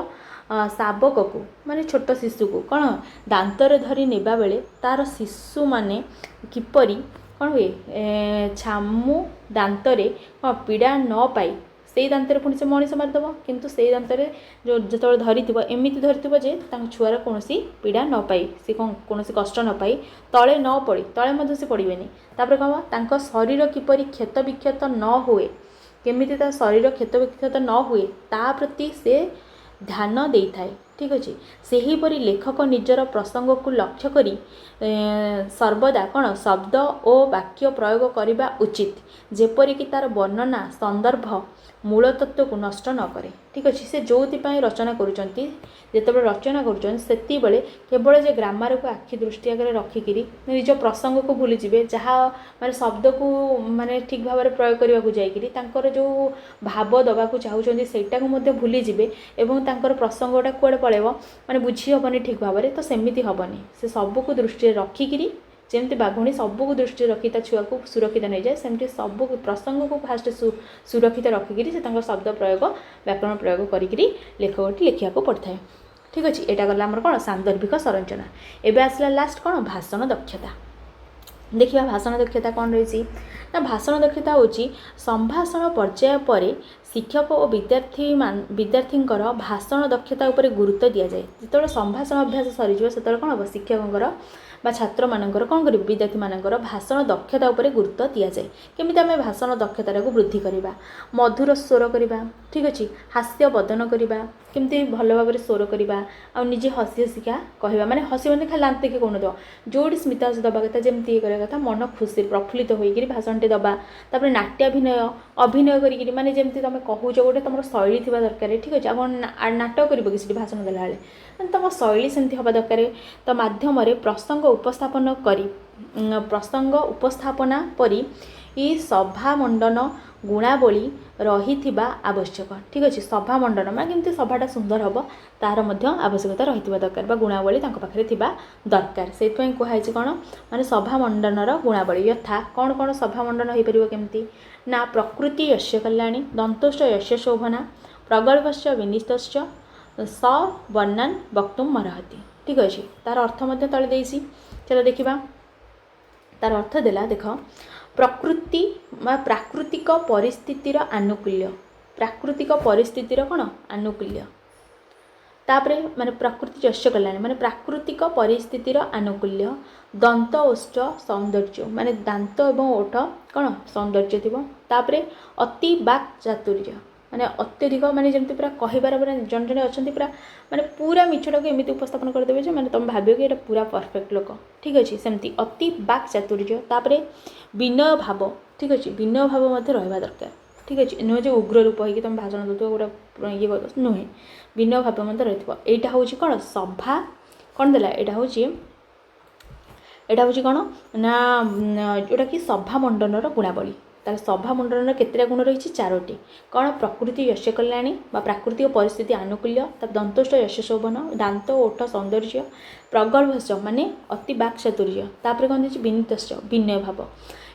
ଶାବକକୁ ମାନେ ଛୋଟ ଶିଶୁକୁ କ'ଣ ଦାନ୍ତରେ ଧରି ନେବା ବେଳେ ତା'ର ଶିଶୁମାନେ କିପରି କ'ଣ ହୁଏ? ଛାମୁ ଦାନ୍ତରେ କ'ଣ ପୀଡ଼ା ନ ପାଇ ସେଇ ଦାନ୍ତରେ ପୁଣି ସେ ମଣିଷ ମାରିଦେବ, କିନ୍ତୁ ସେଇ ଦାନ୍ତରେ ଯେତେବେଳେ ଧରିଥିବ ଏମିତି ଧରିଥିବ ଯେ ତାଙ୍କ ଛୁଆର କୌଣସି ପୀଡ଼ା ନ ପାଇ, ସେ କ'ଣ କୌଣସି କଷ୍ଟ ନ ପାଇ, ତଳେ ନ ପଡ଼ି, ତଳେ ମଧ୍ୟ ସେ ପଡ଼ିବେନି। ତାପରେ କ'ଣ? ତାଙ୍କ ଶରୀର କିପରି କ୍ଷତ ବିକ୍ଷତ ନ ହୁଏ, କେମିତି ତା ଶରୀର କ୍ଷତ ବିକ୍ଷତ ନ ହୁଏ ତା ପ୍ରତି ସେ ଧ୍ୟାନ ଦେଇଥାଏ। ଠିକ୍ ଅଛି, ସେହିପରି ଲେଖକ ନିଜର ପ୍ରସଙ୍ଗକୁ ଲକ୍ଷ୍ୟ କରି ସର୍ବଦା କ'ଣ? ଶବ୍ଦ ଓ ବାକ୍ୟ ପ୍ରୟୋଗ କରିବା ଉଚିତ, ଯେପରିକି ତା'ର ବର୍ଣ୍ଣନା ସନ୍ଦର୍ଭ ମୂଳ ତତ୍ତ୍ୱକୁ ନଷ୍ଟ ନ କରେ। ଠିକ୍ ଅଛି, ସେ ଯେଉଁଥିପାଇଁ ରଚନା କରୁଛନ୍ତି, ଯେତେବେଳେ ରଚନା କରୁଛନ୍ତି ସେତିକିବେଳେ କେବଳ ଯେ ଗ୍ରାମାରକୁ ଆଖି ଦୃଷ୍ଟି ଆଗରେ ରଖିକିରି ନିଜ ପ୍ରସଙ୍ଗକୁ ଭୁଲିଯିବେ, ଯାହା ମାନେ ଶବ୍ଦକୁ ମାନେ ଠିକ୍ ଭାବରେ ପ୍ରୟୋଗ କରିବାକୁ ଯାଇକିରି ତାଙ୍କର ଯେଉଁ ଭାବ ଦେବାକୁ ଚାହୁଁଛନ୍ତି ସେଇଟାକୁ ମଧ୍ୟ ଭୁଲିଯିବେ ଏବଂ ତାଙ୍କର ପ୍ରସଙ୍ଗଟା କୁଆଡ଼େ ପଳେଇବ ମାନେ ବୁଝି ହେବନି ଠିକ୍ ଭାବରେ, ତ ସେମିତି ହେବନି। ସେ ସବୁକୁ ଦୃଷ୍ଟିରେ ରଖିକିରି ଯେମିତି ବାଘୁଣୀ ସବୁକୁ ଦୃଷ୍ଟିରେ ରଖି ତା ଛୁଆକୁ ସୁରକ୍ଷିତ ନେଇଯାଏ, ସେମିତି ସବୁ ପ୍ରସଙ୍ଗକୁ ଫାଷ୍ଟ ସୁରକ୍ଷିତ ରଖିକିରି ସେ ତାଙ୍କର ଶବ୍ଦ ପ୍ରୟୋଗ ବ୍ୟାକରଣ ପ୍ରୟୋଗ କରିକିରି ଲେଖକଟି ଲେଖିବାକୁ ପଡ଼ିଥାଏ। ଠିକ୍ ଅଛି, ଏଇଟା ଗଲା ଆମର କ'ଣ? ସାନ୍ଦର୍ଭିକ ସଂରଚନା। ଏବେ ଆସିଲା ଲାଷ୍ଟ କ'ଣ? ଭାଷଣ ଦକ୍ଷତା। ଦେଖିବା ଭାଷଣ ଦକ୍ଷତା କ'ଣ ରହିଛି ନା ଭାଷଣ ଦକ୍ଷତା ହେଉଛି ସମ୍ଭାଷଣ ପର୍ଯ୍ୟାୟ ପରେ ଶିକ୍ଷକ ଓ ବିଦ୍ୟାର୍ଥୀଙ୍କର ଭାଷଣ ଦକ୍ଷତା ଉପରେ ଗୁରୁତ୍ୱ ଦିଆଯାଏ। ଯେତେବେଳେ ସମ୍ଭାଷଣ ଅଭ୍ୟାସ ସରିଯିବ ସେତେବେଳେ କ'ଣ ହେବ? ଶିକ୍ଷକଙ୍କର ବା ଛାତ୍ରମାନଙ୍କର କ'ଣ କରିବ? ବିଦ୍ୟାର୍ଥୀମାନଙ୍କର ଭାଷଣ ଦକ୍ଷତା ଉପରେ ଗୁରୁତ୍ୱ ଦିଆଯାଏ। କେମିତି ଆମେ ଭାଷଣ ଦକ୍ଷତାଟାକୁ ବୃଦ୍ଧି କରିବା? ମଧୁର ସ୍ୱର କରିବା, ଠିକ୍ ଅଛି, ହାସ୍ୟ ବଦନ କରିବା, କେମିତି ଭଲ ଭାବରେ ସ୍ୱର କରିବା, ଆଉ ନିଜେ ହସି ହସିକା କହିବା, ମାନେ ହସିବନି ଖାଲି ଦାନ୍ତ ଦେଖି କହୁନଥିବ, ଯେଉଁଠି ସ୍ମିତାହାସ ଦେବା କଥା ଯେମିତି ଇଏ କରିବା କଥା, ମନ ଖୁସି ପ୍ରଫୁଲ୍ଲିତ ହୋଇକିରି ଭାଷଣଟେ ଦେବା। ତାପରେ ନାଟ୍ୟାଭିନୟ, ଅଭିନୟ କରିକିରି, ମାନେ ଯେମିତି ତୁମେ କହୁଛ ଗୋଟେ ତୁମର ଶୈଳୀ ଥିବା ଦରକାର। ଠିକ୍ ଅଛି, ଆପଣ ନାଟକ କରିବ କି ସେଠି ଭାଷଣ ଦେଲାବେଳେ, ତୁମ ଶୈଳୀ ସେମିତି ହେବା ଦରକାର। ତ ମାଧ୍ୟମରେ ପ୍ରସଙ୍ଗ ଉପସ୍ଥାପନା ପରି ସଭାମଣ୍ଡନ ଗୁଣାବଳୀ रहिथिबा आवश्यक। ठीक अच्छे सभा मंडन मैं केमती सभाटा सुंदर हम तार आवश्यकता रही दरकार गुणावली पाखे दरकार से कहुई कौन माने सभा मंडनर गुणावली यथा कौन कौन सभा मंडन हो पार केमती ना प्रकृति यश्य कल्याणी दंतोष्ट यश्य शोभना प्रगल्भश्च विनितश्च स वर्णान वक्तुम मरहति। ठीक अच्छे तार अर्थ तले देसी चलो देखा तार अर्थ देला देख प्रकृति प्राकृतिक परिस्थितिर आनुकूल्य प्राकृतिक परिस्थितिर कौन आनुकूल्य तापरे माने प्रकृति यश्य कल्याणी माने प्राकृतिक परिस्थितिर आनुकूल्य दंत ओष्ठ सौंदर्य माने दांत एवं ओठ कौन सौंदर्य थी तापरे अति वाक् चातुर्य माने अत्यधिक माने जमती पूरा कहिबार पूरा जन जन अच्छा पूरा माने पूरा मिछटा को एमती उपस्थापन करदेवे जे माने तुम भावियो कि एटा पूरा परफेक्ट लोक। ठीक अच्छे सेमती अति वाक् चातुर्य तापरे विनय भाव। ठीक अच्छे विनय भाव मध्य रहा दरकार। ठीक अच्छे नुहे जो उग्र रूप होगी तुम भाषण दो गोटा ये कर नुहे विनय भाव मध्य रही यहाँ हूँ कौन सभा कौन देला यहाँ हूँ कौन ना जोटा कि सभा मंडनर गुणावली तार सभा मंडन केतटा गुण रही चारोटी कौन प्रकृति यश्य कल्याणी प्राकृतिक परिस्थिति आनुकूल्य दंतोष्ट यश शोभन दांत ओठ सौंदर्य प्रगल्भश्च माने अति वाक् चातुर्य तापर कौन विनीतश्च विनय भाव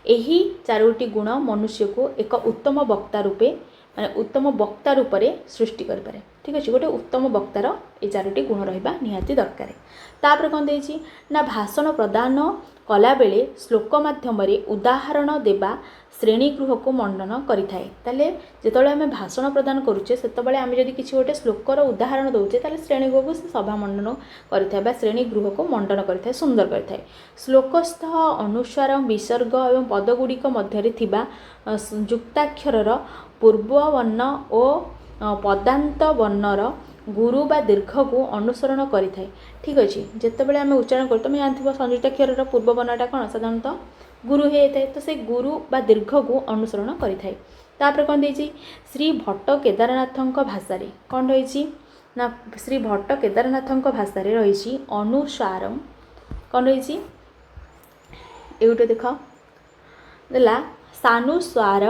यही चारोटी गुण मनुष्य को एक उत्तम वक्ता रूपे माने उत्तम वक्ता रूप से सृष्टि करें। ठीक अच्छे गोटे उत्तम वक्तार ये चारोटी गुण रहा निहाती दरकार। तापर कौन देछि ना भाषण प्रदान कला बेले श्लोक माध्यम उदाहरण देवा श्रेणीगृह को मंडन करें ताले जितेबाला आम भाषण प्रदान करुचे से आम जदि किसी गोटे श्लोकर उदाहरण दौचे ताले श्रेणीगृह को सभा मंडन करें श्रेणीगृह को मंडन करें सुंदर करें श्लोकस्थ अनुस्वार विसर्ग एवं पदगुड़िक मध्य युक्ताक्षर पूर्ववर्ण और पदांत वर्णर गुरु बा दीर्घ को अनुसरण करें। ठीक अच्छे जितेबाला आम उच्चारण कर तुम जानते संयुक्ताक्षर पूर्ववर्णटा कौन साधारणतः गुरु होता है तो से गुरु बा दीर्घ को अनुसरण करें। तापर कौन देछि श्री भट्ट केदारनाथ भाषा कौन रही ना श्री भट्ट केदारनाथ भाषा रही अनुस्वार कौन रही ये देख देला सानुस्वार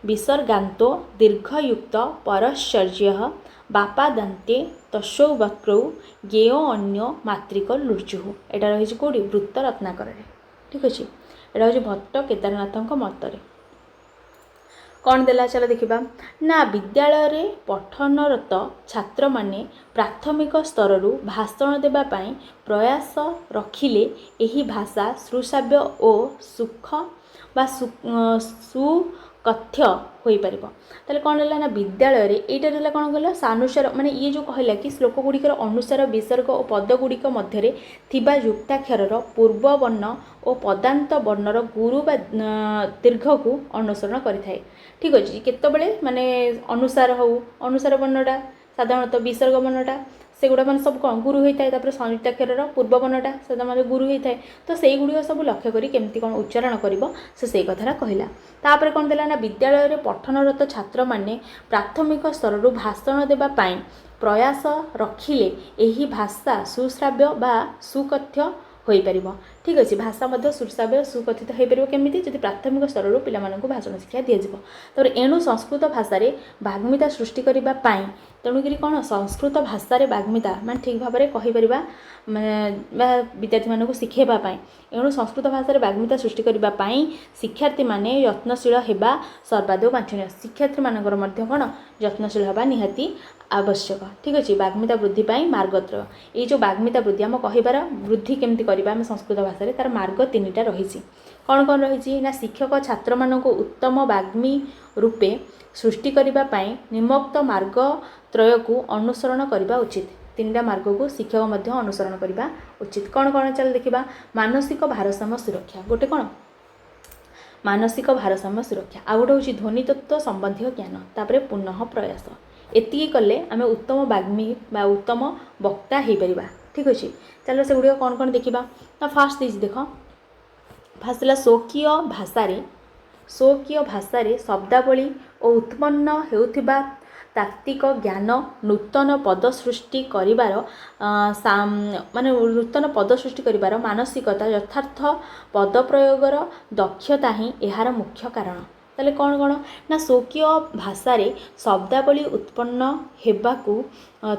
विसर्गान्तो दीर्घयुक्त परश्चर्य बापादान्ते तस्ौ वक्रौ ज्ञेय अन्य मातृक लुर्जुः यहाँ रही कौटी वृत्त रत्नाकर। ठीक अच्छे यहाँ हूँ भट्ट केदारनाथ मतरे कौन देला चलो देखा ना विद्यालय पठनरत छात्र माने प्राथमिक स्तर भाषण देवाई प्रयास रखिले यही भाषा सुश्राव्य और सुख बा सुकथ्य हो पार ताले कौन है ना विद्यालय यहाँ कौन कहला सानुसार माने ये जो कहला कि श्लोक गुड़िकर अनुसार विसर्ग और पदगुड़िक मध्य युक्ताक्षर पूर्ववर्ण और पदांत वर्णर गुरु बा दीर्घ को अनुसरण करें। ठीक अच्छे केतबेले माने अनुसार हो अनुसार वर्णटा साधारणतः विसर्ग वर्णटा से गुड़ा मैंने सब कौन गुरु होता है संयुक्ताक्षर पूर्ववर्णटा से गुरु होता है तो से गुड़ सब लक्ष्य करी केमती कौन उच्चारण कर से कथा कहला। तापर कौन देला ना विद्यालय पठनरत छात्र माने प्राथमिक स्तर भाषण देवाई प्रयास रखिले यही भाषा सुश्राव्य बा सुकथ्य हो पार। ठीक अच्छे भाषा सुश्राव्य सुकथित हो पार केमी जब प्राथमिक स्तर पिलाମାନଙ୍କୁ भाषण शिक्षा दिज्व। तर एणु संस्कृत भाषा वाग्मिता सृष्टि करने तेणुक कौन संस्कृत भाषा वाग्मिता मैं ठीक भाव में कहीपर विद्यार्थी मानक शिखेवाई एणु संस्कृत भाषा वाग्मिता सृष्टि करने शिक्षार्थी माने यत्नशील होगा सर्वादौ वांछनीय शिक्षार्थी मानकर कौन यत्नशील होगा निहाती आवश्यक। ठीक अच्छे वाग्मिता वृद्धि मार्गत्रय ये जो वाग्मिता वृद्धि आम कहार वृद्धि केमती करवा आम संस्कृत भाषा तार मार्ग तीनटा रही कौन कौन रही ना शिक्षक छात्र मानक उत्तम वाग्मी रूपे सृष्टि करने निम्नोक्त मार्ग त्रय को अनुसरण करने उचित तीनटा मार्ग को शिक्षक अनुसरण करने उचित। कौन कौन चल देखा मानसिक भारसाम्य सुरक्षा गोटे कौन मानसिक भारसाम्य सुरक्षा आ गोटे हूँ ध्वनि तत्व संबंधी ज्ञान तापर पुनः प्रयास एति कले आम उत्तम वाग्मी बा उत्तम वक्ता हो पार। ठीक अच्छे चलो से गुड़ कौन कौन देखा ना फास्ट देख फास्ट है स्वकीय भाषा शब्दावली और उत्पन्न होउथिबा तात्विक ज्ञान नूतन पद सृष्टि करिबार माने नूतन पद सृष्टि करिबार मानसिकता यथार्थ पद प्रयोगर दक्षता ही यार मुख्य कारण। ताले कौन कौन ना स्वकीय भाषा शब्दावली उत्पन्न हेबाकू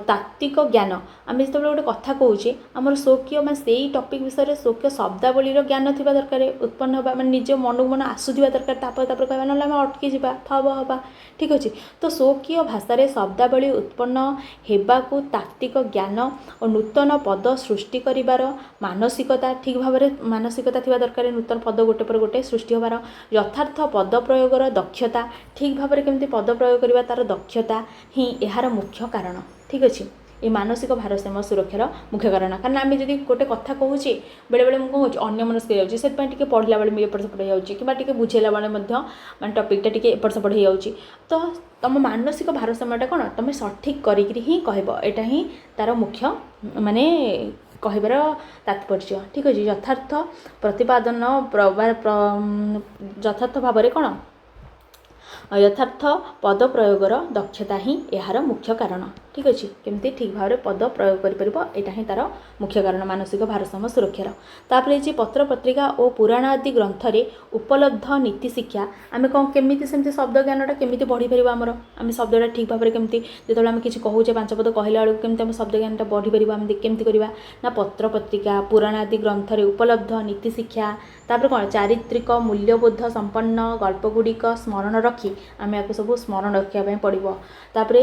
तात्विक ज्ञान आम जो गोटे कथा कहे आमर स्वकीय मैं से टपिक विषय में स्वकीय शब्दावली ज्ञान थी दरकार उत्पन्न होगा मैं निज मन को मन आसूा दरकार कहवा ना आम अटकी जा थब हवा ठीक अच्छे। तो स्वकीय भाषा शब्दावली उत्पन्न हेबाकू तात्विक ज्ञान और नूतन पद सृष्टि करिबार मानसिकता ठीक भाव में मानसिकता थी दरकार नूतन पद गोटे पर गोटे सृष्टि होबार यथार्थ पद प्रयोगर दक्षता ठीक भाव में केमती पद प्रयोग करवा तार दक्षता ही यार मुख्य कारण ठीक अच्छे। ये मानसिक भारसाम्य सुरक्षार मुख्य कारण कारण आम जब गोटे कथा कहूचे बेले बेले मुझे कौन अन्य मनस्क से पढ़ला बेले एपट सेपट हो कि बुझेला बेले मैं टपिकटा टी एपट सेपट हो तो तुम मानसिक भारसाम्यटा कौन तुम सठिक करी ही कह एटा ही तार मुख्य माने कहबार तात्पर्य ठीक अच्छे। यथार्थ प्रतिपादन यथार्थ भाव में कौन यथार्थ पद प्रयोगर दक्षता ही यार मुख्य कारण ठीक अच्छे। केमती ठीक भाव में पद प्रयोग करा ही तार मुख्य कारण मानसिक भारसाम्य सुरक्षार। तापर ये पत्र पत्रिका और पुराण आदि ग्रंथ रे उपलब्ध नीति शिक्षा आम कौन केमी सेमती शब्द ज्ञानटा केमी बढ़ी पार आमर आम शब्दटा ठीक भाव में केमती जो आम किसी कहूचे 5 पद कहला बेलू केमती आम शब्द ज्ञानटा बढ़ी पार आम केमती करवा ना पत्र पत्रिका पुराण आदि ग्रंथ रे उपलब्ध नीति शिक्षा तापर कौन चारित्रिक मूल्यबोध संपन्न गल्पगुड़िक स्मरण रखी आम या सब स्मरण रखापी पड़ो। तापर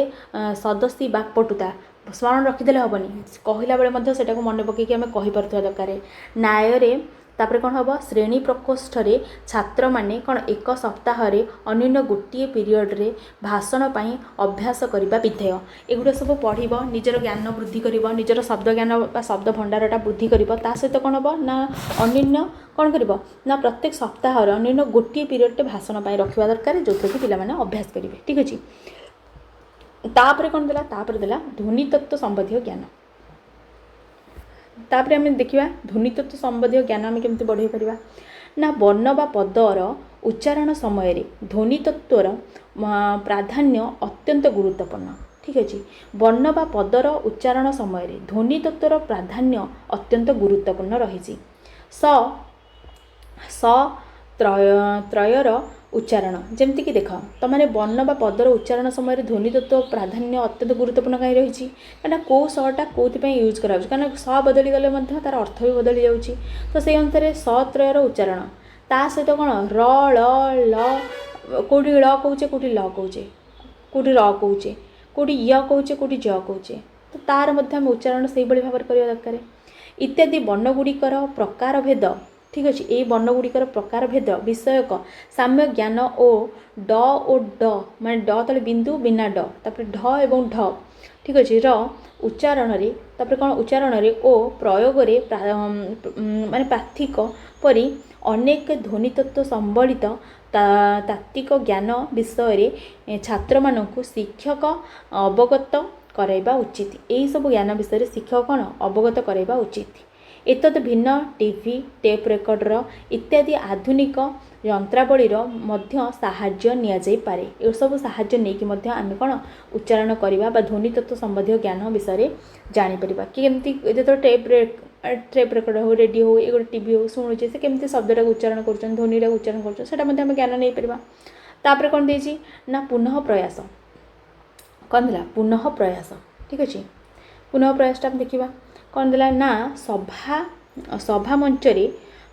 सदस्यी बाकपटुता स्मरण रखीदे हेनी कहला बेले से मन पकईकि आम कहीपर दरकार। न्याय तापर कौन हम श्रेणी प्रकोष्ठ रे छात्र माने कौन एक सप्ताह अन्य गोटे पीरियड रे भाषण पाई अभ्यास करने विधेय एगुड़ा सब पढ़ निजर ज्ञान वृद्धि कर निजर शब्द ज्ञान शब्द भंडारटा वृद्धि कर सहित कौन हम ना अन्य कौन कर ना प्रत्येक सप्ताह अन्य गोटे पीरियड भाषण पाई रखा दरकार जो कि पिला अभ्यास करेंगे ठीक अच्छे। तापर कौन देला तापर देला ध्वनि तत्व संबंधी ज्ञान तापर आम देखा ध्वनि तत्व संबंधी ज्ञान आम केमती बढ़ाई पार ना वर्ण बा पदर उच्चारण समय ध्वनि तत्वर प्राधान्य अत्यंत गुरुत्वपूर्ण ठीक अच्छे। वर्ण बा पदर उच्चारण समय ध्वनि तत्वर प्राधान्य अत्यंत गुरुत्वपूर्ण रही स त्रयर उच्चारण जमतीक देख तुमने वर्ण बा पदर उच्चारण समय ध्वनि तत्व प्राधान्य अत्यंत गुरुत्वपूर्ण कहीं रही कहीं कौ सटा कौपाई यूज कराऊँ कारण स बदली गले तार अर्थ भी बदली जाऊँगी तो से अनुसार सत्रयर उच्चारण ता सहित कौन र ल कौटी ल कौचे कौटी ल कौचे कौटी र कौचे कौटी य कौचे कौटी ज कौचे तो तार आम उच्चारण से भाव में करवा दरकार इत्यादि वर्णगुड़िकर प्रकार भेद ठीक अच्छे। ये वर्णगुड़िकर प्रकार भेद विषयक साम्य ज्ञान और ड माने ड तले बिंदु बिना ड तापर ढ एवं ढ ठीक अच्छे र उच्चारण रे तापर कौन उच्चारण रे ओ प्रयोग रे माने पार्थिक परी अनेक ध्वनि तत्व संबलित तात्विक ज्ञान विषय छात्र मानक शिक्षक अवगत कराइबा उचित यही सब ज्ञान विषय शिक्षक कौन अवगत कराइबा उचित। एतद भिन्न टीवी टेप रेकर्डर इत्यादि आधुनिक यंत्रावलीर मध्य साहाय्य निया जाई पारे ए सब साहाय्य नहीं कि आम कौन उच्चारण करवा बा ध्वनि तत्व संबंधी ज्ञान विषय जानीपर कि केमती जो टेप रेकर्डर हो रेडियो हो ये गोटे टीवी हो शुणुचे से केमती शब्दटा उच्चारण कर ध्वनि उच्चारण कर ज्ञान नहीं पार। तापर कौन देछि ना पुनः प्रयास कौन दिला पुनः प्रयास ठीक अच्छे। पुनः प्रयासटा देखा कौन दिला ना सभा मंचरे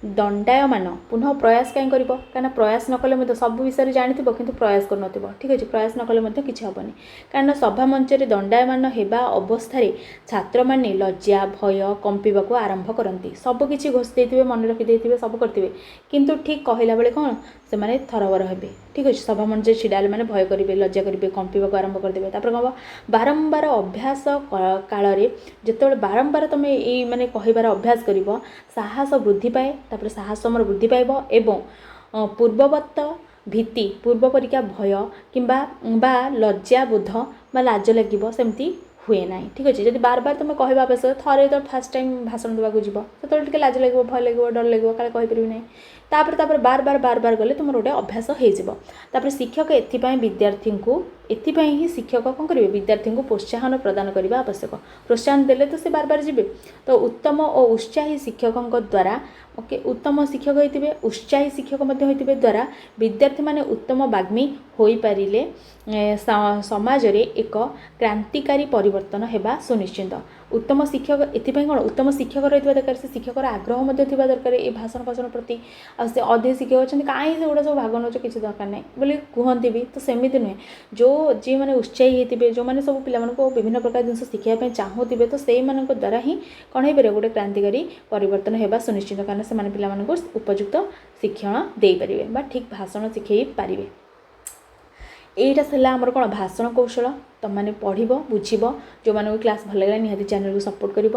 दंडायमान पुनः प्रयास कहीं कर कहीं प्रयास न कले सब विषय जानी कि प्रयास कर ठीक अच्छे प्रयास न कले किसी हेनी कारण सभा मंचरे दंडायमान होगा अवस्था छात्र मैंने लज्जा भय कंपा आरंभ करती सबकि घोषि दे मन रखिदे सब करेंगे किंतु ठीक कहला बेले कौन से माने थरबर हे ठीक अच्छे सभा मंच छिड़ाले मैंने भय करेंगे लज्जा करेंगे कंपा आरंभ करदे कौन बारंबार अभ्यास काल जो बारंबार तुम ये माने कहबार अभ्यास कर साहस वृद्धि पाए तापर साहस तुम वृद्धि पाइब एवं पूर्ववत भीति पूर्व परिका भय किंबा बा लज्जा बोध बा लाज लगे सेमती हुए ना ठीक अच्छे। जब बार बार तुम कह आवश्यक थे तो फास्ट टाइम भाषण देवाक जीव से लाज लगे भय लगे डर लगे काले कहीपर ना तापर बार बार बार बार गले तुम गोटे अभ्यास हो शिक्षक एथिपाई विद्यार्थी को एथिपाई ही शिक्षक कौन करेंगे विद्यार्थी को प्रोत्साहन प्रदान करने आवश्यक प्रोत्साहन देले तो से बार बार जी तो उत्तम और उत्साही शिक्षकों द्वारा ओके उत्तम शिक्षक होते उत्साही शिक्षक होते द्वारा विद्यार्थी माने उत्तम वाग्मी हो पारे समाज रे एक क्रांतिकारी परिवर्तन होगा सुनिश्चित उत्तम शिक्षक एथिपाई कौन उत्तम शिक्षक रही दरकार से शिक्षकर आग्रह दरकार ये भाषण भाषण प्रति से अधे शिक्षक अच्छा कहीं से गुड़ा सब भाग नौ किसी दरकार ना बोली कहते भी तो सेमती नुहे जो जी मैंने उत्साही होते जो मैंने सब पिला विभिन्न प्रकार जिन शिखापी चाहूबे तो से द्वारा ही कौन हो पारे गोटे क्रांतिकारी परिवर्तन होगा सुनिश्चित कारण से पिला उपयुक्त शिक्षण दे पारे ठीक भाषण शिखई पारे यहीटा है आमर कौन भाषण कौशल तुम मैंने पढ़ बुझ जो मैंने क्लास भल लगे निहाती चैनल को सपोर्ट कर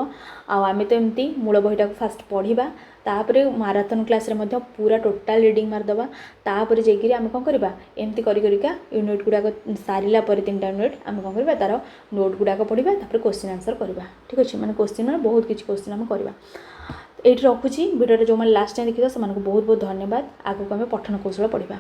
आम तो एमती मूल बहीटा को फास्ट पढ़ा तापर माराथन क्लास रे पूरा टोटाल रीडिंग मारदे तापर जाकि आम कौन करवा एमती करिका यूनिट गुड़ाक सारा 3टा यूनिट आम कौन करवा तार नोट गुड़ाक पढ़ा तापर क्वेश्चन आंसर करवा ठीक अच्छे मैंने क्वेश्चन में बहुत किसी क्वेश्चन आम करवा ये रखुच्छी भिडियो जो मैंने लास्ट टाइम देखी से बहुत बहुत धन्यवाद आगे आम पठन कौशल पढ़ा।